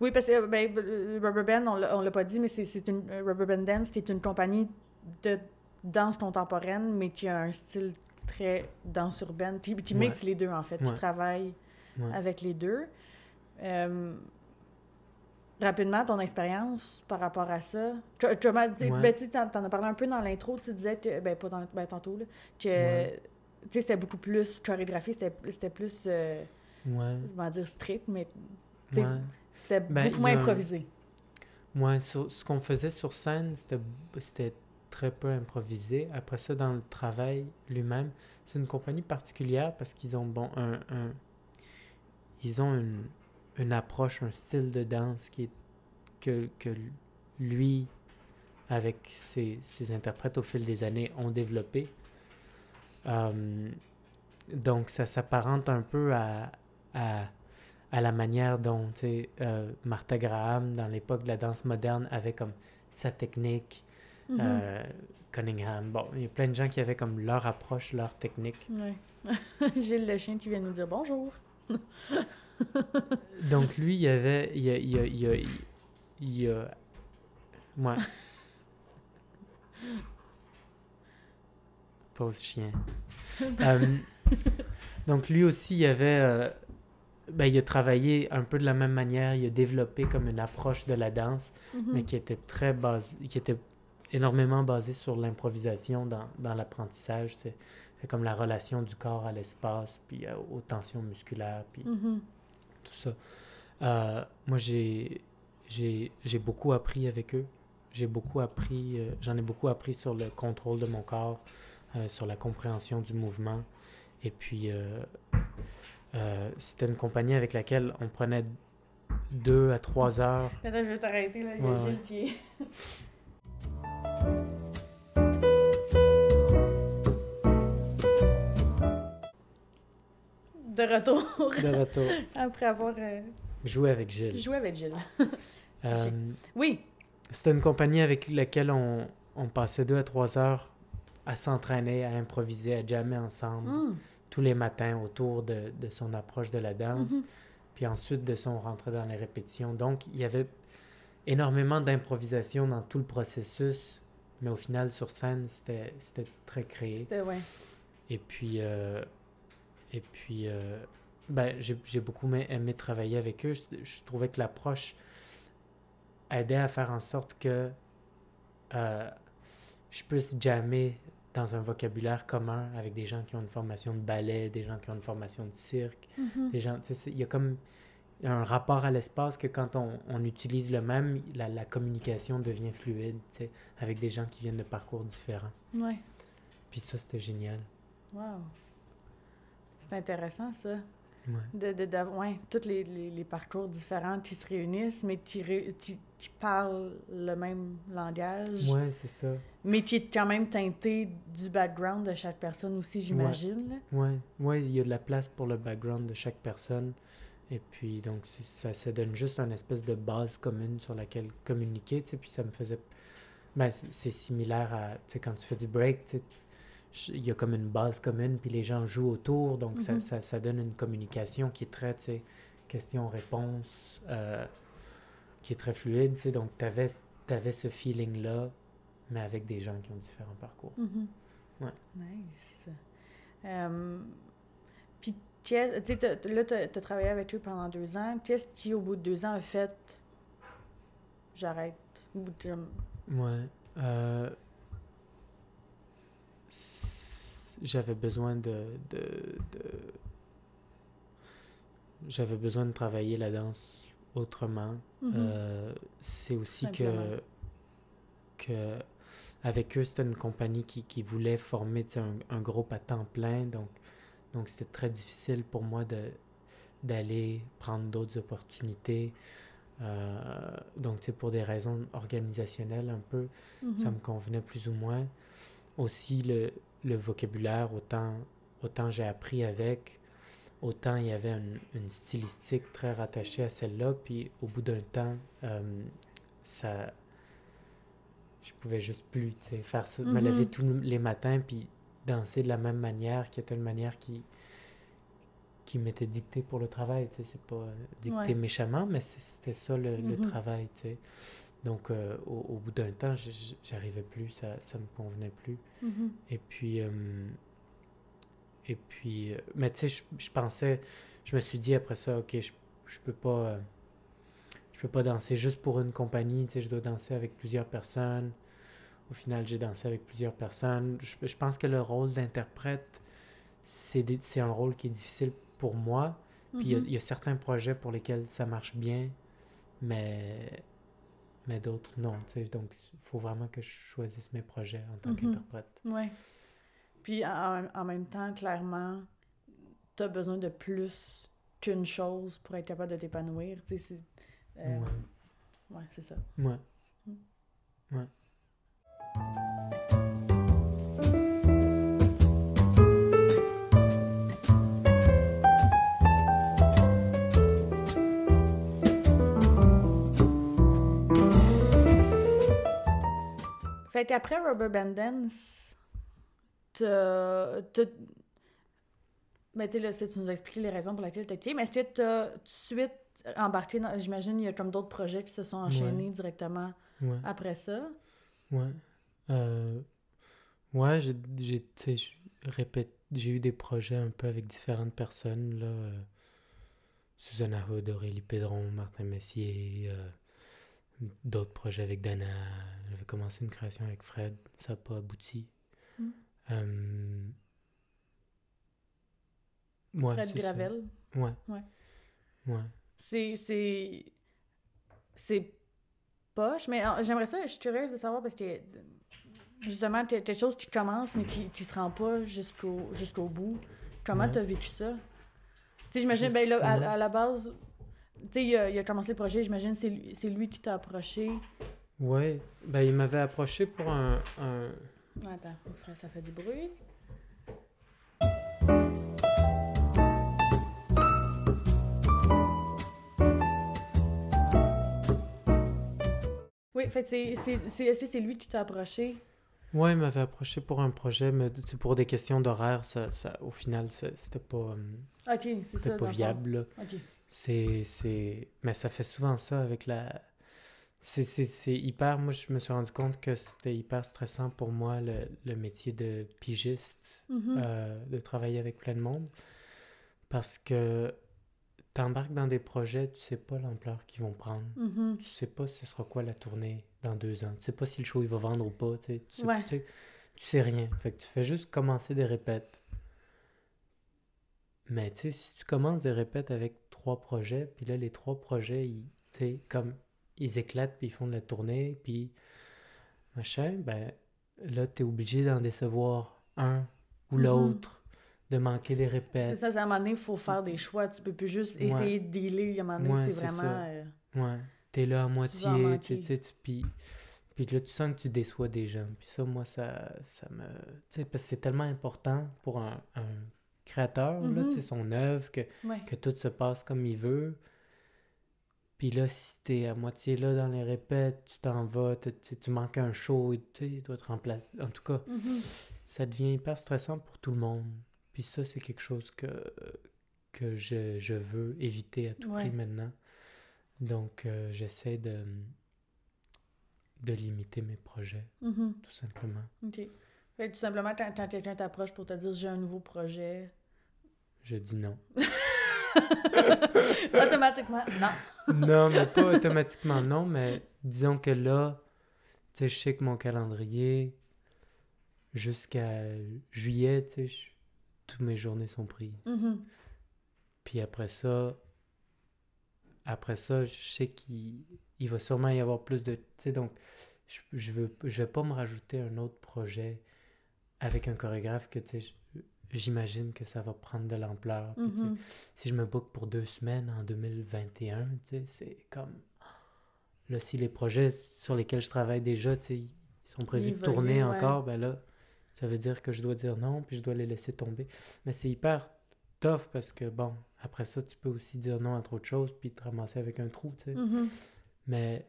Oui, parce que ben, Rubber Band, on l'a pas dit, mais c'est une Rubber Band Dance qui est une compagnie de danse contemporaine, mais qui a un style très danse urbaine, qui mixe les deux, en fait, qui travaille avec les deux. Rapidement, ton expérience par rapport à ça. Tu t'en as parlé un peu dans l'intro, tu disais que, tantôt, là, que c'était beaucoup plus chorégraphié, c'était plus, comment dire, strict, mais c'était beaucoup moins improvisé. Ce qu'on faisait sur scène, c'était très peu improvisé. Après ça, dans le travail lui-même, c'est une compagnie particulière parce qu'ils ont une approche, un style de danse que lui, avec ses interprètes au fil des années, ont développé. Donc, ça s'apparente un peu à la manière dont Martha Graham, dans l'époque de la danse moderne, avait comme sa technique. Cunningham. Bon, il y a plein de gens qui avaient comme leur approche, leur technique. Ouais. Gilles le chien qui vient nous dire bonjour. Donc, lui, il y avait... Ouais. Pauvre chien. Donc, lui aussi, il avait... il a travaillé un peu de la même manière. Il a développé comme une approche de la danse, mais qui était qui était énormément basée sur l'improvisation dans l'apprentissage. C'est comme la relation du corps à l'espace, puis aux tensions musculaires, puis tout ça. Moi, j'ai beaucoup appris avec eux. J'en ai beaucoup appris sur le contrôle de mon corps, sur la compréhension du mouvement. Et puis, c'était une compagnie avec laquelle on prenait 2 à 3 heures. Attends, je vais t'arrêter, là. Il y a Gilles qui est... De retour. Après avoir... joué avec Gilles. Oui. C'était une compagnie avec laquelle on passait 2 à 3 heures à s'entraîner, à improviser, à jammer ensemble tous les matins autour de son approche de la danse. Puis ensuite, de son rentrée dans les répétitions. Donc, il y avait énormément d'improvisation dans tout le processus, mais au final, sur scène, c'était très créé. C'était, ouais. Et puis, j'ai beaucoup aimé travailler avec eux. Je trouvais que l'approche aidait à faire en sorte que je puisse jammer dans un vocabulaire commun avec des gens qui ont une formation de ballet, des gens qui ont une formation de cirque, des gens, il y a comme un rapport à l'espace que quand on utilise le même, la communication devient fluide, avec des gens qui viennent de parcours différents. Ouais. Puis ça, c'était génial. Wow. C'est intéressant, ça. Ouais. Tous les parcours différents qui se réunissent, mais qui parlent le même langage. Ouais, c'est ça. Mais qui est quand même teinté du background de chaque personne aussi, j'imagine. Ouais, il y a de la place pour le background de chaque personne. Et puis, donc, ça donne juste une espèce de base commune sur laquelle communiquer, puis ça me faisait... c'est similaire à, quand tu fais du break, il y a comme une base commune, puis les gens jouent autour, donc ça donne une communication qui est très, question-réponse, qui est très fluide, donc t'avais ce feeling-là, mais avec des gens qui ont différents parcours. Ouais. Nice. Puis, là, t'as travaillé avec eux pendant 2 ans. Qu'est-ce qui, au bout de 2 ans, a fait « j'arrête » ou j'avais besoin j'avais besoin de travailler la danse autrement. C'est aussi que avec eux, c'était une compagnie qui voulait former un groupe à temps plein, donc c'était très difficile pour moi d'aller prendre d'autres opportunités. Donc, pour des raisons organisationnelles un peu, ça me convenait plus ou moins. Aussi, le vocabulaire, autant j'ai appris avec, autant il y avait une stylistique très rattachée à celle-là, puis au bout d'un temps, ça... Je pouvais juste plus, tu sais, faire ça, me lever tous les matins, puis danser de la même manière, qui était une manière qui m'était dictée pour le travail, tu sais, c'est pas dicté méchamment, mais c'était ça le travail, tu sais. Donc, au bout d'un temps, j'arrivais plus, ça me convenait plus. Et puis, mais tu sais, je pensais, je me suis dit après ça, ok, je peux pas danser juste pour une compagnie, tu sais, je dois danser avec plusieurs personnes. Au final, j'ai dansé avec plusieurs personnes. Je pense que le rôle d'interprète, c'est un rôle qui est difficile pour moi. Puis il y a certains projets pour lesquels ça marche bien, mais d'autres non. Tu sais, donc, il faut vraiment que je choisisse mes projets en tant qu'interprète. Oui. Puis en même temps, clairement, tu as besoin de plus qu'une chose pour être capable de t'épanouir. Tu sais, ouais, c'est ça. Ouais. Ouais. Fait qu'après Rubber Band Dance, mais tu sais, là, tu nous as expliqué les raisons pour lesquelles tu as quitté, mais est-ce que tu as tout de suite embarqué dans... J'imagine il y a comme d'autres projets qui se sont enchaînés directement après ça? Ouais. Ouais, j'ai eu des projets un peu avec différentes personnes, là. Susanna Hood, Aurélie Pédron, Martin Messier, d'autres projets avec Dana. J'avais commencé une création avec Fred, ça n'a pas abouti. Ouais, Fred Gravel? Ça. Ouais. C'est poche, mais j'aimerais ça, je suis curieuse de savoir parce que justement, quelque chose qui commence mais qui se rend pas jusqu'au bout. Comment t'as vécu ça? Tu sais, j'imagine, ben là, à la base, tu sais, il a commencé le projet, j'imagine c'est lui qui t'a approché. Ouais, ben il m'avait approché pour un... Attends, ça fait du bruit. Oui, fait est-ce que c'est lui qui t'a approché? Ouais, il m'avait approché pour un projet, mais c'est pour des questions d'horaire, au final, c'était pas... c'était pas viable, là. OK. Mais ça fait souvent ça avec la... C'est hyper... Moi, je me suis rendu compte que c'était hyper stressant pour moi, le métier de pigiste, de travailler avec plein de monde, parce que t'embarques dans des projets, tu sais pas l'ampleur qu'ils vont prendre. Tu sais pas ce sera quoi la tournée dans 2 ans. Tu sais pas si le show il va vendre ou pas. Tu sais rien. Fait que tu fais juste commencer des répètes. Mais tu sais, si tu commences des répètes avec 3 projets, puis là, les 3 projets, ils éclatent, puis ils font de la tournée, puis machin, ben là, t'es obligé d'en décevoir un ou l'autre. De manquer des répètes. C'est ça, à un moment donné, il faut faire des choix. Tu peux plus juste essayer de dealer. À un moment donné, c'est vraiment... Ouais, t'es là à moitié, puis là, tu sens que tu déçois des gens. Puis ça, moi, ça me... Tu sais, parce que c'est tellement important pour un créateur, là, tu sais, son œuvre, que tout se passe comme il veut. Puis là, si t'es à moitié là dans les répètes, tu t'en vas, tu manques un show, tu sais, tu dois te remplacer. En tout cas, ça devient hyper stressant pour tout le monde. Puis ça, c'est quelque chose que je veux éviter à tout prix maintenant. Donc, j'essaie de limiter mes projets, tout simplement. OK. Fait que tout simplement, quand quelqu'un t'approche pour te dire « j'ai un nouveau projet », je dis non. Automatiquement, non. Non, mais pas automatiquement non, mais disons que là, tu sais, je sais que mon calendrier, jusqu'à juillet, tu sais, toutes mes journées sont prises. Puis après ça, je sais qu'il va sûrement y avoir plus de... Tu sais, donc, je vais pas me rajouter un autre projet avec un chorégraphe que, tu sais, j'imagine que ça va prendre de l'ampleur. Puis, tu sais, si je me book pour 2 semaines en 2021, tu sais, c'est comme... Là, si les projets sur lesquels je travaille déjà, tu sais, ils sont prévus de tourner encore, ben là, ça veut dire que je dois dire non, puis je dois les laisser tomber. Mais c'est hyper tough parce que, bon, après ça, tu peux aussi dire non à trop de choses puis te ramasser avec un trou, tu sais. Mais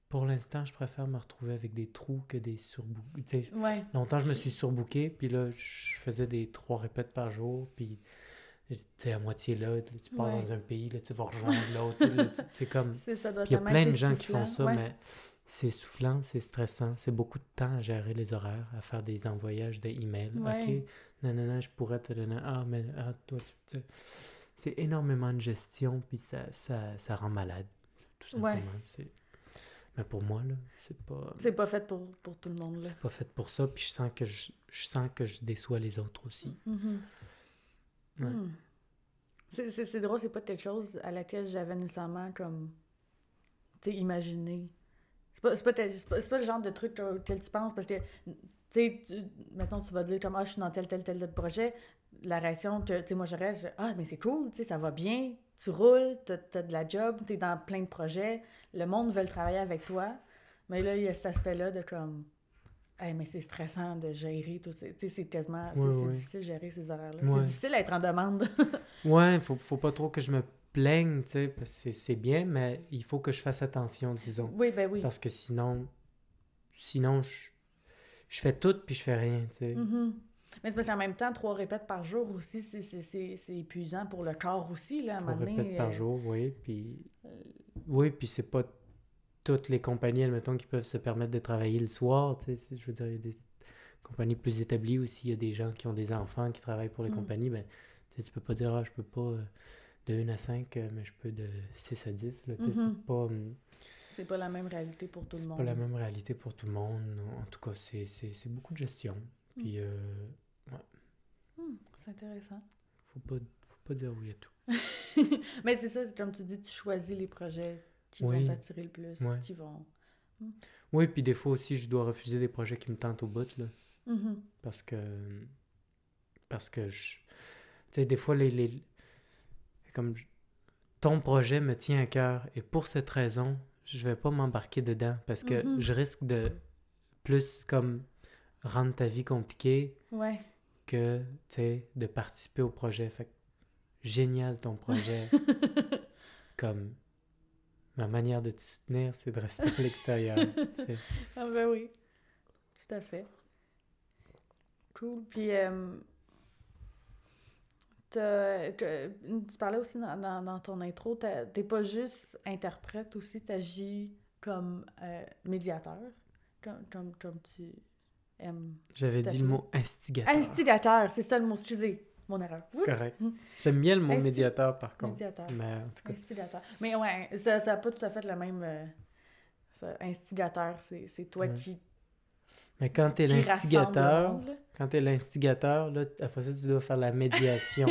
pour l'instant, je préfère me retrouver avec des trous que des surbookés. Tu sais, Ouais. longtemps, je me suis surbooké, puis là, je faisais des 3 répètes par jour, puis tu sais, à moitié là, tu pars Ouais. dans un pays, là, tu vas rejoindre l'autre, tu sais, là, c'est comme... Ça doit Puis il y a tellement plein être de gens qui font essoufflant. ça, Ouais. mais c'est essoufflant, c'est stressant, c'est beaucoup de temps à gérer les horaires, à faire des envoyages d'emails. Ouais. OK, non, je pourrais te donner... Ah, mais toi, tu sais, c'est énormément de gestion, puis ça rend malade, tout Ouais. simplement. Mais pour moi, là, C'est pas fait pour tout le monde, là. c'est pas fait pour ça, puis je sens que je déçois les autres aussi. Mhm. Ouais. Hmm. C'est drôle, c'est pas quelque chose à laquelle j'avais nécessairement comme, tu sais, imaginé. C'est pas le genre de truc auquel tu penses, parce que, tu sais, mettons, tu vas dire comme, ah, je suis dans tel projet, la réaction, tu sais, moi, ah, mais c'est cool, tu sais, ça va bien, tu roules, t'as de la job, t'es dans plein de projets, le monde veut travailler avec toi, mais là, il y a cet aspect-là de comme, hey, mais c'est stressant de gérer tout ça. Tu sais, c'est quasiment, c'est difficile de gérer ces horaires-là. C'est difficile d'être en demande. Ouais, faut pas trop que je me plaigne, tu sais, parce que c'est bien, mais il faut que je fasse attention, disons. Oui, ben oui. Parce que sinon je fais tout puis je fais rien, tu sais. Mm-hmm. Mais c'est parce qu'en même temps, 3 répètes par jour aussi, c'est épuisant pour le corps aussi, là, à un 3 moment donné. répètes par jour, oui, puis... Oui, puis c'est pas toutes les compagnies, admettons, qui peuvent se permettre de travailler le soir, tu sais. Je veux dire, il y a des compagnies plus établies aussi, il y a des gens qui ont des enfants qui travaillent pour les compagnies, ben, tu peux pas dire, ah, je peux pas de 1 à 5, mais je peux de 6 à 10, là, tu sais, c'est pas... C'est pas la même réalité pour tout le monde. C'est pas la même réalité pour tout le monde. En tout cas, c'est beaucoup de gestion. Puis, C'est intéressant. faut pas dire oui à tout. Mais c'est ça, c'est comme tu dis, tu choisis les projets qui Oui. vont t'attirer le plus, Ouais. qui vont... Oui, puis des fois aussi, je dois refuser des projets qui me tentent au bout, là. Mhm. Parce que tu sais, des fois, comme ton projet me tient à cœur et pour cette raison, je vais pas m'embarquer dedans parce que je risque de plus comme rendre ta vie compliquée Ouais. que, tu sais, de participer au projet. Fait que, génial ton projet. Comme, ma manière de te soutenir, c'est de rester à l'extérieur. tu sais. Ah ben oui, tout à fait. Cool. Puis, tu parlais aussi dans ton intro, t'es pas juste interprète aussi, t'agis comme médiateur, comme tu aimes. J'avais dit le mot instigateur. Instigateur, c'est ça le mot, excusez, mon erreur. C'est correct. J'aime bien le mot médiateur, par contre. Médiateur. Mais en tout cas... Instigateur. Mais ouais, ça n'a pas tout à fait le même... instigateur, c'est toi qui... Mais quand t'es l'instigateur, là, après ça, tu dois faire la médiation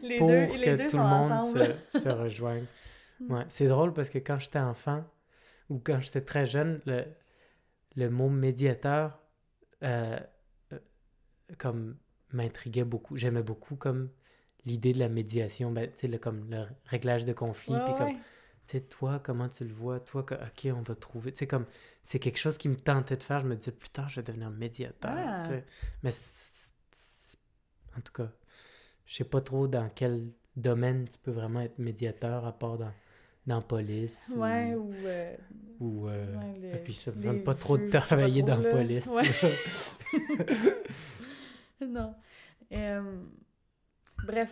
les pour deux que tout sont le monde ensemble. se rejoigne. Ouais, c'est drôle parce que quand j'étais enfant ou quand j'étais très jeune, le mot médiateur comme m'intriguait beaucoup. J'aimais beaucoup comme l'idée de la médiation, ben, tu sais, comme le réglage de conflits, puis comme, tu sais, toi, comment tu le vois? Toi, OK, on va trouver, tu sais, comme, c'est quelque chose qui me tentait de faire. Je me disais, plus tard, je vais devenir médiateur, tu sais. Mais en tout cas, je sais pas trop dans quel domaine tu peux vraiment être médiateur, à part dans la police. Ouais, et puis ça me donne pas trop de travailler dans la police. Ouais. Non. Bref,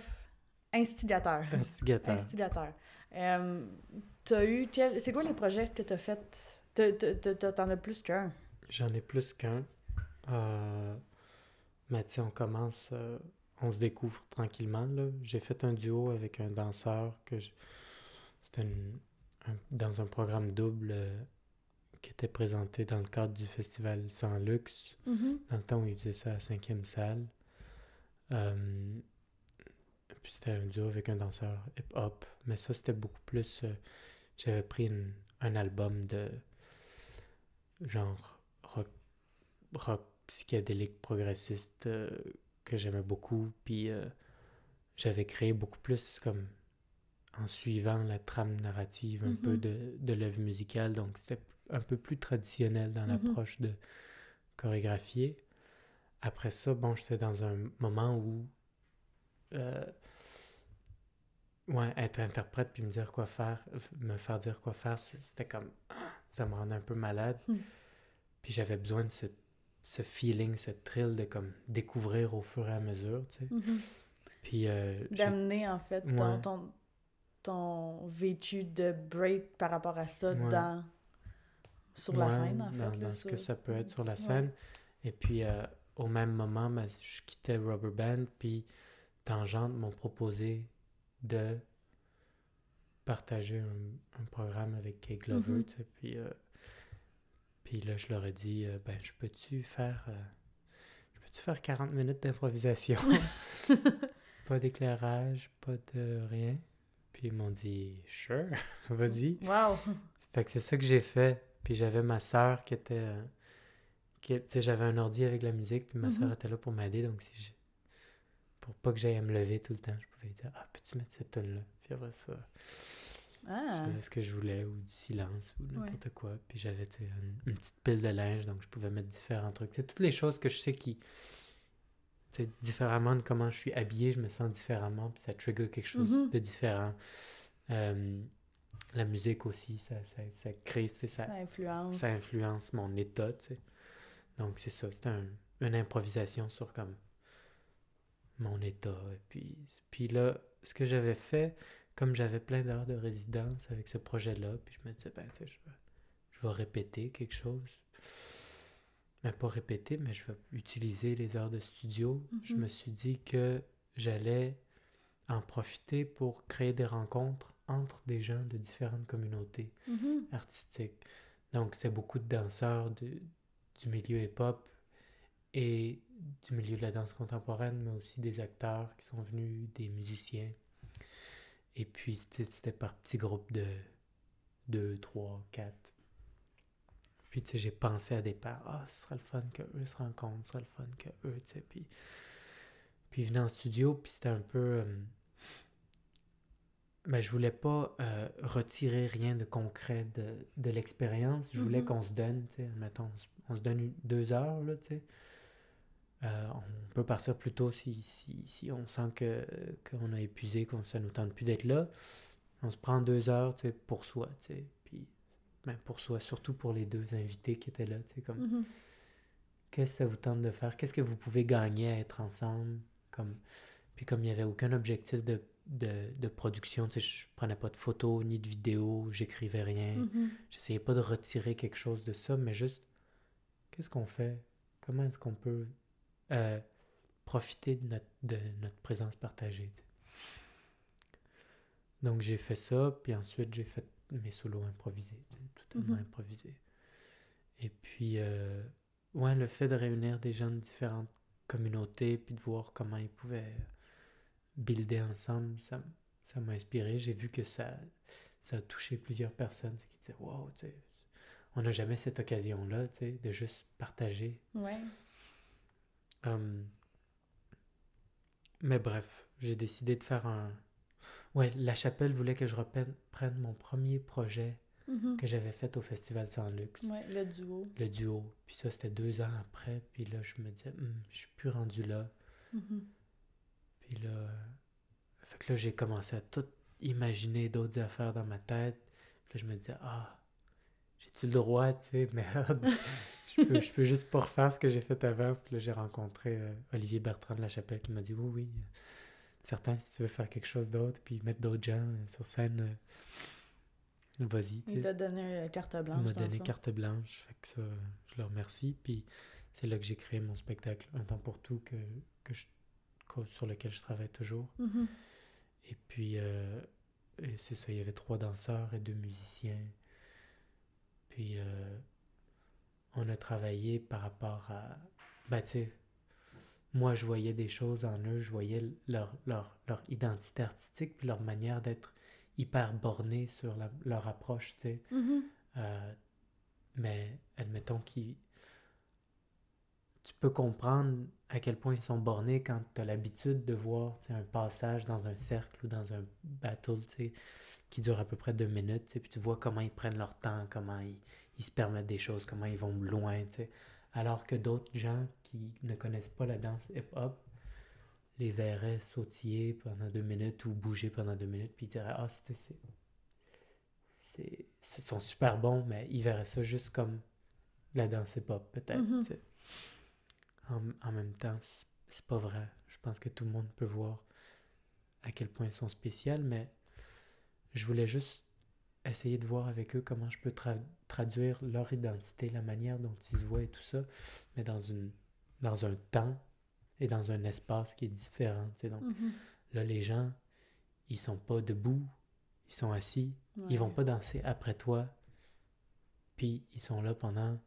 instigateur. Instigateur. T'as eu... C'est quoi les projets que t'as fait? T'en as plus qu'un? J'en ai plus qu'un. Mais tu sais, on commence... on se découvre tranquillement, là. J'ai fait un duo avec un danseur c'était dans un programme double qui était présenté dans le cadre du festival Sans Luxe, dans le temps où il faisait ça à 5e salle. Puis c'était un duo avec un danseur hip-hop, mais ça c'était beaucoup plus... j'avais pris un album de genre rock psychédélique progressiste que j'aimais beaucoup, puis j'avais créé beaucoup plus comme en suivant la trame narrative un peu de l'œuvre musicale, donc c'était un peu plus traditionnel dans l'approche de chorégraphier. Après ça, bon, j'étais dans un moment où être interprète puis me faire dire quoi faire, c'était comme ça me rendait un peu malade. Puis j'avais besoin de ce feeling, ce thrill de comme découvrir au fur et à mesure, tu sais. Puis d'amener, en fait, Ouais. ton vécu de break par rapport à ça Ouais. sur la scène, en dans, fait. dans Là, ce que sur... ça peut être sur la Ouais. scène. Et puis, au même moment, je quittais Rubber Band, puis Tangente m'ont proposé de partager un programme avec Kay Glover, tu sais, puis là, je leur ai dit, ben, je peux-tu faire 40 minutes d'improvisation? Pas d'éclairage, pas de rien. Puis ils m'ont dit, sure, vas-y. Wow! Fait que c'est ça que j'ai fait. Puis j'avais ma sœur qui était... tu sais, j'avais un ordi avec la musique, puis ma sœur était là pour m'aider, donc pour pas que j'aille à me lever tout le temps, je pouvais dire, ah, peux-tu mettre cette tune là? Puis après ça, je faisais ce que je voulais, ou du silence, ou n'importe quoi. Puis j'avais, tu sais, une petite pile de linge, donc je pouvais mettre différents trucs. Tu sais, toutes les choses que je sais qui... Tu sais, différemment de comment je suis habillé, je me sens différemment, puis ça trigger quelque chose de différent. La musique aussi, ça crée, tu sais, ça influence mon état, tu sais. Donc c'est ça, c'était une improvisation sur comme mon état. Et puis là, ce que j'avais fait, comme j'avais plein d'heures de résidence avec ce projet-là, puis je me disais, ben, tu sais, je vais répéter quelque chose. Mais pas répéter, mais je vais utiliser les heures de studio. Je me suis dit que j'allais en profiter pour créer des rencontres entre des gens de différentes communautés artistiques. Donc, c'est beaucoup de danseurs du milieu hip-hop et du milieu de la danse contemporaine, mais aussi des acteurs qui sont venus, des musiciens. Et puis, c'était par petits groupes de 2, 3, 4. Puis, tu sais, j'ai pensé à des pairs. Ah, ce serait le fun qu'eux se rencontrent, ce serait le fun qu'eux, tu sais. Puis ils venaient en studio, puis c'était un peu... ben, je voulais pas retirer rien de concret de l'expérience. Je voulais qu'on se donne, tu sais, mettons, on se donne 2 heures, là, tu sais. On peut partir plus tôt si on sent qu'on a épuisé, que ça nous tente plus d'être là. On se prend 2 heures, tu sais, pour soi, tu sais. Puis, ben, pour soi, surtout pour les 2 invités qui étaient là, tu sais, comme... Qu'est-ce que ça vous tente de faire? Qu'est-ce que vous pouvez gagner à être ensemble? Puis comme il n'y avait aucun objectif de production, tu sais, je prenais pas de photos ni de vidéos, j'écrivais rien. J'essayais pas de retirer quelque chose de ça, mais juste, qu'est-ce qu'on fait? Comment est-ce qu'on peut profiter de notre présence partagée, tu sais? Donc j'ai fait ça, puis ensuite j'ai fait mes solos improvisés, tu sais, totalement improvisés. Et puis, ouais, le fait de réunir des gens de différentes communautés, puis de voir comment ils pouvaient builder ensemble, ça m'a inspiré. J'ai vu que ça a touché plusieurs personnes qui disaient, wow, tu sais, on n'a jamais cette occasion-là, tu sais, de juste partager. Ouais. Mais bref, j'ai décidé de faire Ouais, La Chapelle voulait que je reprenne mon premier projet que j'avais fait au Festival Sans Luxe. Ouais, le duo. Le duo. Puis ça, c'était 2 ans après. Puis là, je me disais, je suis plus rendu là. Puis là, fait que là, j'ai commencé à tout imaginer d'autres affaires dans ma tête. Puis là, je me disais, j'ai-tu le droit, tu sais, merde. je peux juste pas refaire ce que j'ai fait avant. Puis là, j'ai rencontré Olivier Bertrand de La Chapelle qui m'a dit, oui, certain, si tu veux faire quelque chose d'autre, puis mettre d'autres gens sur scène, vas-y. Il t'a donné carte blanche. Il m'a donné carte blanche, fait que ça, je le remercie. Puis c'est là que j'ai créé mon spectacle Un temps pour tout, sur lequel je travaille toujours. Et puis, et c'est ça, il y avait 3 danseurs et 2 musiciens. Puis, on a travaillé par rapport à... Ben, tu sais, moi, je voyais des choses en eux, je voyais leur identité artistique, puis leur manière d'être hyper bornés sur leur approche, tu sais. Mais admettons tu peux comprendre à quel point ils sont bornés quand tu as l'habitude de voir un passage dans un cercle ou dans un battle, tu sais, qui dure à peu près 2 minutes, tu sais, puis tu vois comment ils prennent leur temps, comment ils se permettent des choses, comment ils vont loin, tu sais. Alors que d'autres gens qui ne connaissent pas la danse hip-hop les verraient sautiller pendant 2 minutes ou bouger pendant 2 minutes, puis ils diraient, sont super bons, mais ils verraient ça juste comme la danse hip-hop, peut-être. Mhm. Tu sais. En même temps, c'est pas vrai. Je pense que tout le monde peut voir à quel point ils sont spéciaux, mais je voulais juste essayer de voir avec eux comment je peux traduire leur identité, la manière dont ils se voient et tout ça, mais dans un temps et dans un espace qui est différent. Tu sais. Donc Mhm. là, les gens, ils sont pas debout, ils sont assis, ils vont Ouais. pas danser après toi, puis ils sont là pendant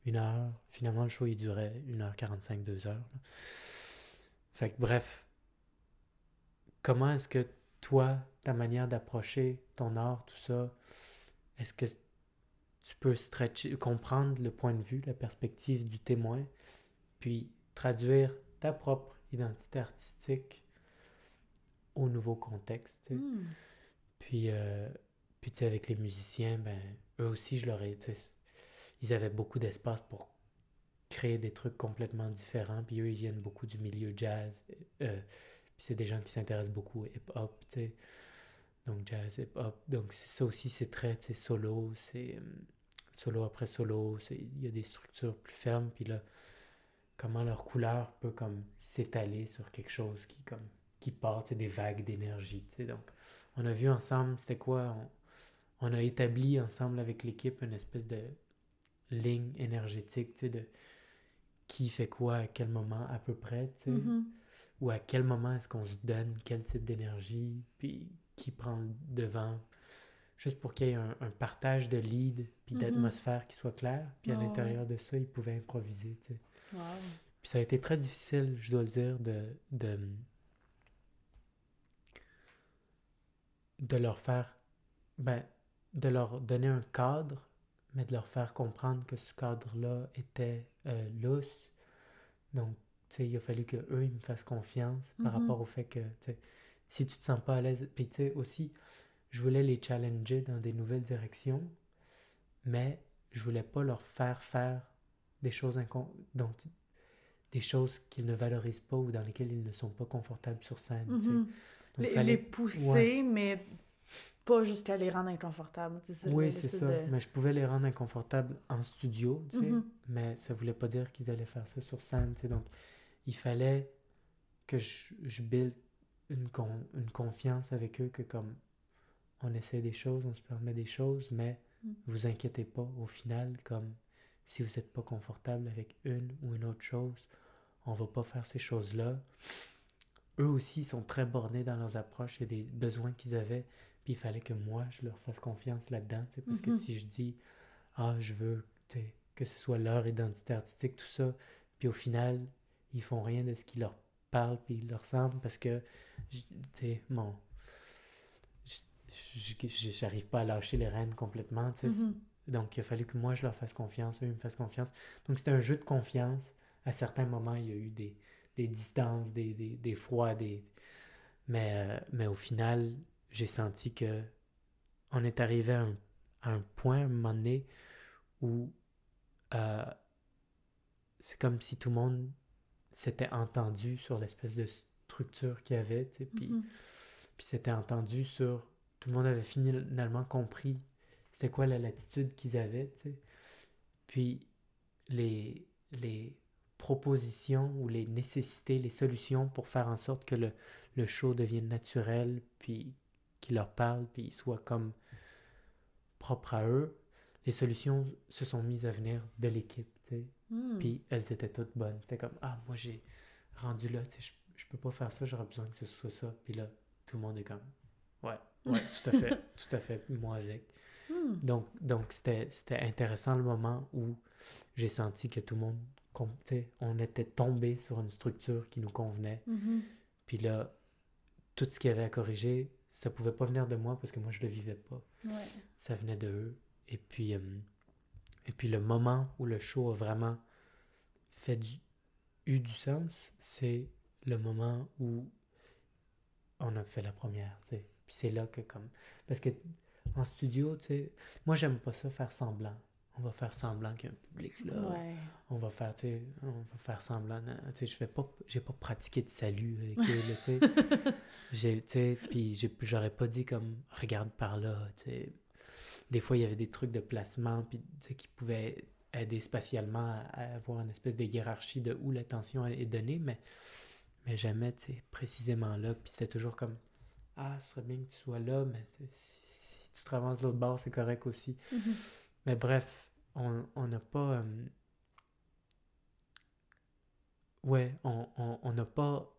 1 heure. Finalement, le show, il durait 1h45, 2 heures. Là. Fait que bref, comment est-ce que toi, ta manière d'approcher ton art, tout ça, est-ce que tu peux comprendre le point de vue, la perspective du témoin, puis traduire ta propre identité artistique au nouveau contexte, tu sais. Hmm. Puis tu sais, avec les musiciens, ben, eux aussi, ils avaient beaucoup d'espace pour créer des trucs complètement différents, puis eux, ils viennent beaucoup du milieu jazz, puis c'est des gens qui s'intéressent beaucoup au hip-hop, tu sais. Donc jazz, hip-hop, donc ça aussi, c'est très, tu sais, solo, c'est solo après solo, il y a des structures plus fermes, puis là, comment leur couleur peut comme s'étaler sur quelque chose qui part, c'est des vagues d'énergie, tu sais. Donc, on a vu ensemble, c'était quoi, on a établi ensemble avec l'équipe une espèce de ligne énergétique, tu sais, de qui fait quoi à quel moment à peu près, tu sais, Mhm. ou à quel moment est-ce qu'on se donne quel type d'énergie, puis qui prend le devant, juste pour qu'il y ait un partage de lead, puis Mhm. d'atmosphère qui soit clair, puis à Ah ouais. l'intérieur de ça, ils pouvaient improviser, tu sais. Wow. Puis ça a été très difficile, je dois le dire, de leur faire, ben, de leur donner un cadre, mais de leur faire comprendre que ce cadre-là était lousse. Donc, tu sais, il a fallu qu'eux, ils me fassent confiance par Mhm. rapport au fait que, tu sais, si tu te sens pas à l'aise, puis tu sais, aussi, je voulais les challenger dans des nouvelles directions, mais je voulais pas leur faire des choses donc des choses qu'ils ne valorisent pas ou dans lesquelles ils ne sont pas confortables sur scène, tu sais. Mhm. Donc, Les fallait... Ouais. pousser, mais pas jusqu'à les rendre inconfortables. C'est ça, Oui, c'est l'espèce ça. de... Mais je pouvais les rendre inconfortables en studio, tu sais. Mhm. Mais ça voulait pas dire qu'ils allaient faire ça sur scène, tu sais. Donc, il fallait que je build une confiance avec eux que comme on essaie des choses, on se permet des choses, mais Mm. vous inquiétez pas, au final, comme si vous n'êtes pas confortable avec une ou une autre chose, on va pas faire ces choses-là. Eux aussi sont très bornés dans leurs approches, il y a des besoins qu'ils avaient, puis il fallait que moi, je leur fasse confiance là-dedans, tu sais, parce que Mhm. si je dis, ah, je veux tu sais, que ce soit leur identité artistique, tout ça, puis au final, ils font rien de ce qui leur parle, puis il leur semble, parce que, tu sais, bon, j'arrive pas à lâcher les rênes complètement, tu sais. Mhm. Donc, il a fallu que moi, je leur fasse confiance, eux, ils me fassent confiance. Donc, c'était un jeu de confiance. À certains moments, il y a eu des distances, des froids, mais au final, j'ai senti que on est arrivé à un point, à un moment donné, où euh, c'est comme si tout le monde s'était entendu sur l'espèce de structure qu'il y avait, tu sais, Mhm. puis s'était entendu sur... Tout le monde avait finalement compris c'était quoi la latitude qu'ils avaient, tu sais. Puis les propositions ou les nécessités, les solutions pour faire en sorte que le show devienne naturel, puis qu'il leur parle, puis il soit comme propre à eux, les solutions se sont mises à venir de l'équipe, tu sais. Mm. Puis elles étaient toutes bonnes. C'était comme, ah, moi j'ai rendu là, tu sais, je peux pas faire ça, j'aurais besoin que ce soit ça. Puis là, tout le monde est comme, ouais, ouais, tout à fait, moi avec. Mm. Donc c'était intéressant le moment où j'ai senti que tout le monde, tu sais, on était tombé sur une structure qui nous convenait. Mhm. Puis là, tout ce qu'il y avait à corriger, ça pouvait pas venir de moi parce que moi je le vivais pas. Ouais. Ça venait de eux. Et puis le moment où le show a vraiment eu du sens, c'est le moment où on a fait la première, tu sais. Puis c'est là que comme... Parce que en studio, tu sais, moi j'aime pas ça faire semblant. On va faire semblant qu'il y a un public là. Ouais. On va faire, tu sais, on va faire semblant. Tu sais, j'ai pas pratiqué de salut avec eux, là, tu sais. Tu sais, puis j'aurais pas dit comme, regarde par là, tu sais. des fois, il y avait des trucs de placement, puis tu sais, qui pouvaient aider spatialement à avoir une espèce de hiérarchie de où l'attention est donnée, mais jamais, tu sais, précisément là. Puis c'était toujours comme, ah, ce serait bien que tu sois là, mais si tu te ramasses de l'autre bord, c'est correct aussi. Mais bref, on n'a pas... ouais, on n'a pas...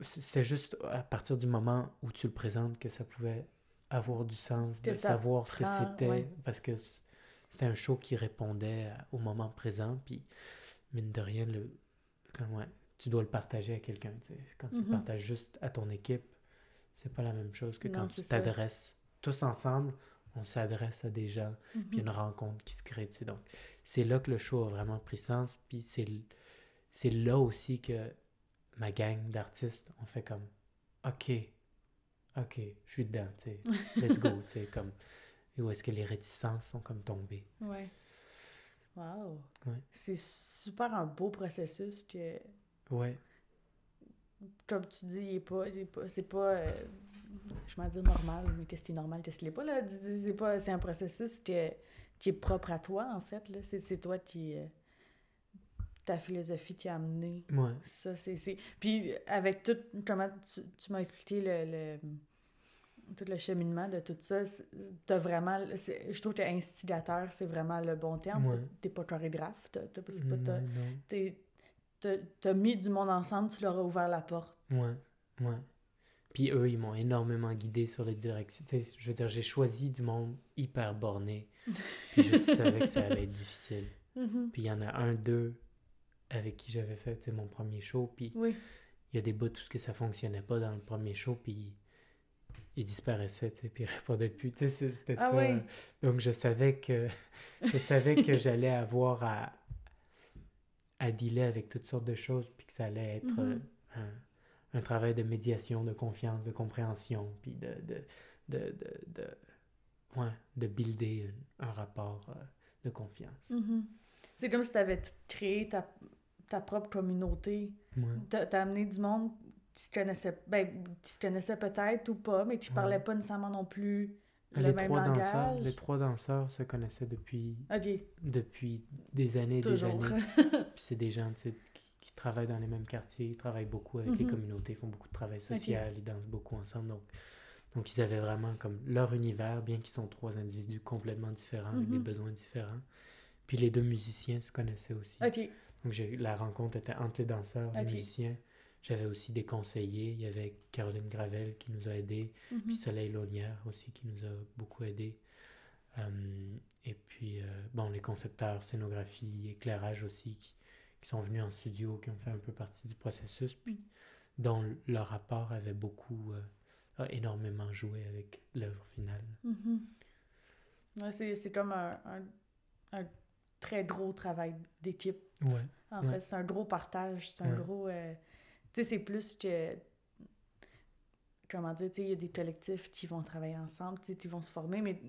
C'est juste à partir du moment où tu le présentes que ça pouvait avoir du sens, Que de ça savoir ce que prend, c'était, ouais. parce que c'était un show qui répondait au moment présent, puis mine de rien, ouais, tu dois le partager à quelqu'un, tu sais. Quand tu le partages juste à ton équipe, c'est pas la même chose que quand Non, tu c'est ça. t'adresses tous ensemble, on s'adresse à des gens, puis il y a une rencontre qui se crée, tu sais. Donc, c'est là que le show a vraiment pris sens, puis c'est là aussi que ma gang d'artistes, on fait comme, OK, je suis dedans, tu sais, let's go, tu sais, comme, et où est-ce que les réticences sont comme tombées. Ouais. Wow. Ouais. C'est super un beau processus que, Ouais. comme tu dis, c'est pas, je m'en dire normal, mais qu'est-ce qui est normal, qu'est-ce qui l'est pas, là. C'est un processus qui est propre à toi, en fait, là. C'est toi qui... ta philosophie qui a amené Ouais. ça. Puis avec tout, comment tu m'as expliqué tout le cheminement de tout ça, t'as vraiment... je trouve que instigateur, c'est vraiment le bon terme. Ouais. T'es pas chorégraphe. Non. T'as mis du monde ensemble, tu leur as ouvert la porte. Ouais. Puis eux, ils m'ont énormément guidé sur les directions. Tu sais, je veux dire, j'ai choisi du monde hyper borné. Puis je savais que ça allait être difficile. Puis il y en a deux avec qui j'avais fait, tu sais, mon premier show. Puis Oui. il y a des bouts, tout ce que ça fonctionnait pas dans le premier show. Puis il disparaissait, tu sais, puis il répondait plus. Tu sais, c'était Ah ça. oui. Donc je savais que j'allais avoir à dealer avec toutes sortes de choses, puis que ça allait être un travail de médiation, de confiance, de compréhension, puis de builder un rapport de confiance. C'est comme si tu avais créé ta propre communauté. Ouais. T'as amené du monde qui se connaissait peut-être ou pas, mais qui parlait pas nécessairement non plus le même langage. Les trois danseurs se connaissaient depuis des années et Toujours. des années. Puis c'est des gens, tu sais, qui travaillent dans les mêmes quartiers, ils travaillent beaucoup avec les communautés, font beaucoup de travail social, ils dansent beaucoup ensemble. Donc ils avaient vraiment comme leur univers, bien qu'ils sont trois individus complètement différents, avec des besoins différents. Puis les deux musiciens se connaissaient aussi. Donc la rencontre était entre les danseurs, les musiciens. J'avais aussi des conseillers. Il y avait Caroline Gravel qui nous a aidés, puis Soleil Launière aussi qui nous a beaucoup aidés. Et puis, les concepteurs, scénographie, éclairage aussi, qui sont venus en studio, qui ont fait un peu partie du processus, puis dont leur rapport avait a énormément joué avec l'œuvre finale. Ouais, c'est comme un très gros travail d'équipe. Ouais. En fait, c'est un gros partage, c'est un gros... tu sais, c'est plus que... Comment dire, tu sais, il y a des collectifs qui vont travailler ensemble, tu sais, qui vont se former, mais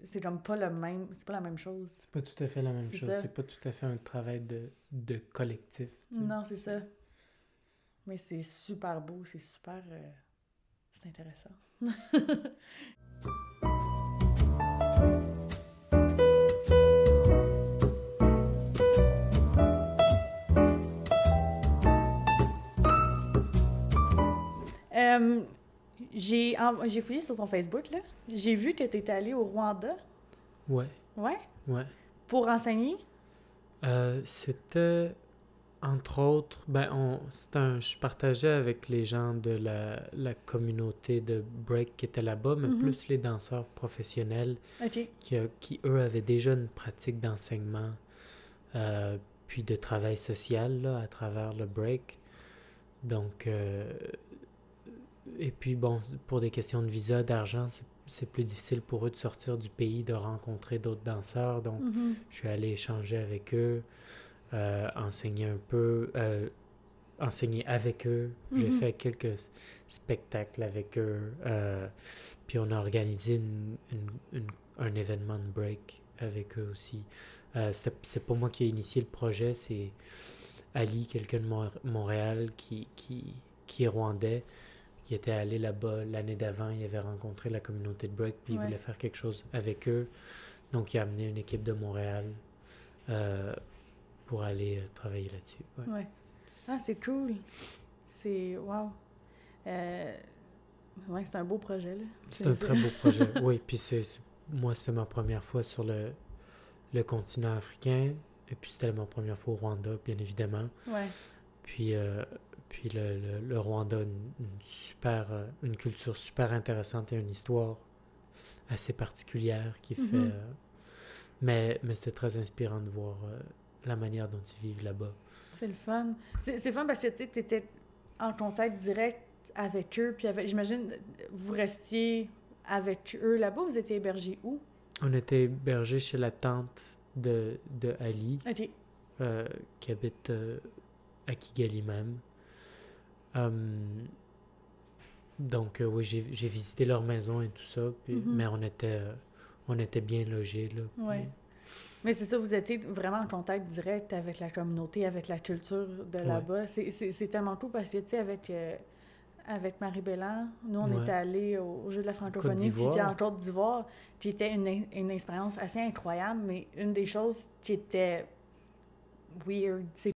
c'est comme pas le même... C'est pas la même chose. C'est pas tout à fait la même chose. Ça. C'est pas tout à fait un travail de collectif. T'sais. Non, c'est ça. Mais c'est super beau, c'est super... c'est intéressant. J'ai fouillé sur ton Facebook, là. J'ai vu que tu étais allé au Rwanda. Ouais. Ouais? Ouais. Pour enseigner? C'était, entre autres, je partageais avec les gens de la communauté de break qui était là-bas, mais plus les danseurs professionnels qui, eux, avaient déjà une pratique d'enseignement puis de travail social là, à travers le break. Donc... et puis, bon, pour des questions de visa, d'argent, c'est plus difficile pour eux de sortir du pays, de rencontrer d'autres danseurs. Donc, je suis allé échanger avec eux, enseigner un peu, enseigner avec eux. J'ai fait quelques spectacles avec eux. Puis, on a organisé un événement de break avec eux aussi. C'est pas moi qui ai initié le projet, c'est Ali, quelqu'un de Montréal qui est rwandais, il était allé là-bas l'année d'avant, il avait rencontré la communauté de break, puis il Ouais. voulait faire quelque chose avec eux. Donc, il a amené une équipe de Montréal pour aller travailler là-dessus. Ouais. Ouais. Ah, c'est cool. C'est... Wow. Ouais, c'est un beau projet, là. C'est un très beau projet. Oui, puis moi, c'était ma première fois sur le continent africain. Et puis, c'était ma première fois au Rwanda, bien évidemment. Ouais. Puis le Rwanda a une culture super intéressante et une histoire assez particulière qui fait... Mhm. Mais c'était très inspirant de voir la manière dont ils vivent là-bas. C'est le fun. C'est fun parce que, tu sais, t'étais en contact direct avec eux, puis j'imagine, vous restiez avec eux là-bas, vous étiez hébergés où? On était hébergés chez la tante de Ali, OK. qui habite à Kigali même. Donc, oui, j'ai visité leur maison et tout ça, puis, Mhm. mais on était bien logés, là. Puis, Ouais. Mais c'est ça, vous étiez vraiment en contact direct avec la communauté, avec la culture de là-bas. C'est tellement cool parce que, tu sais, avec Marie Bellan, nous, on Ouais. était allés au Jeu de la francophonie, qui d'Ivoire. était en Côte d'Ivoire, qui était une expérience assez incroyable, mais une des choses qui était weird, c'est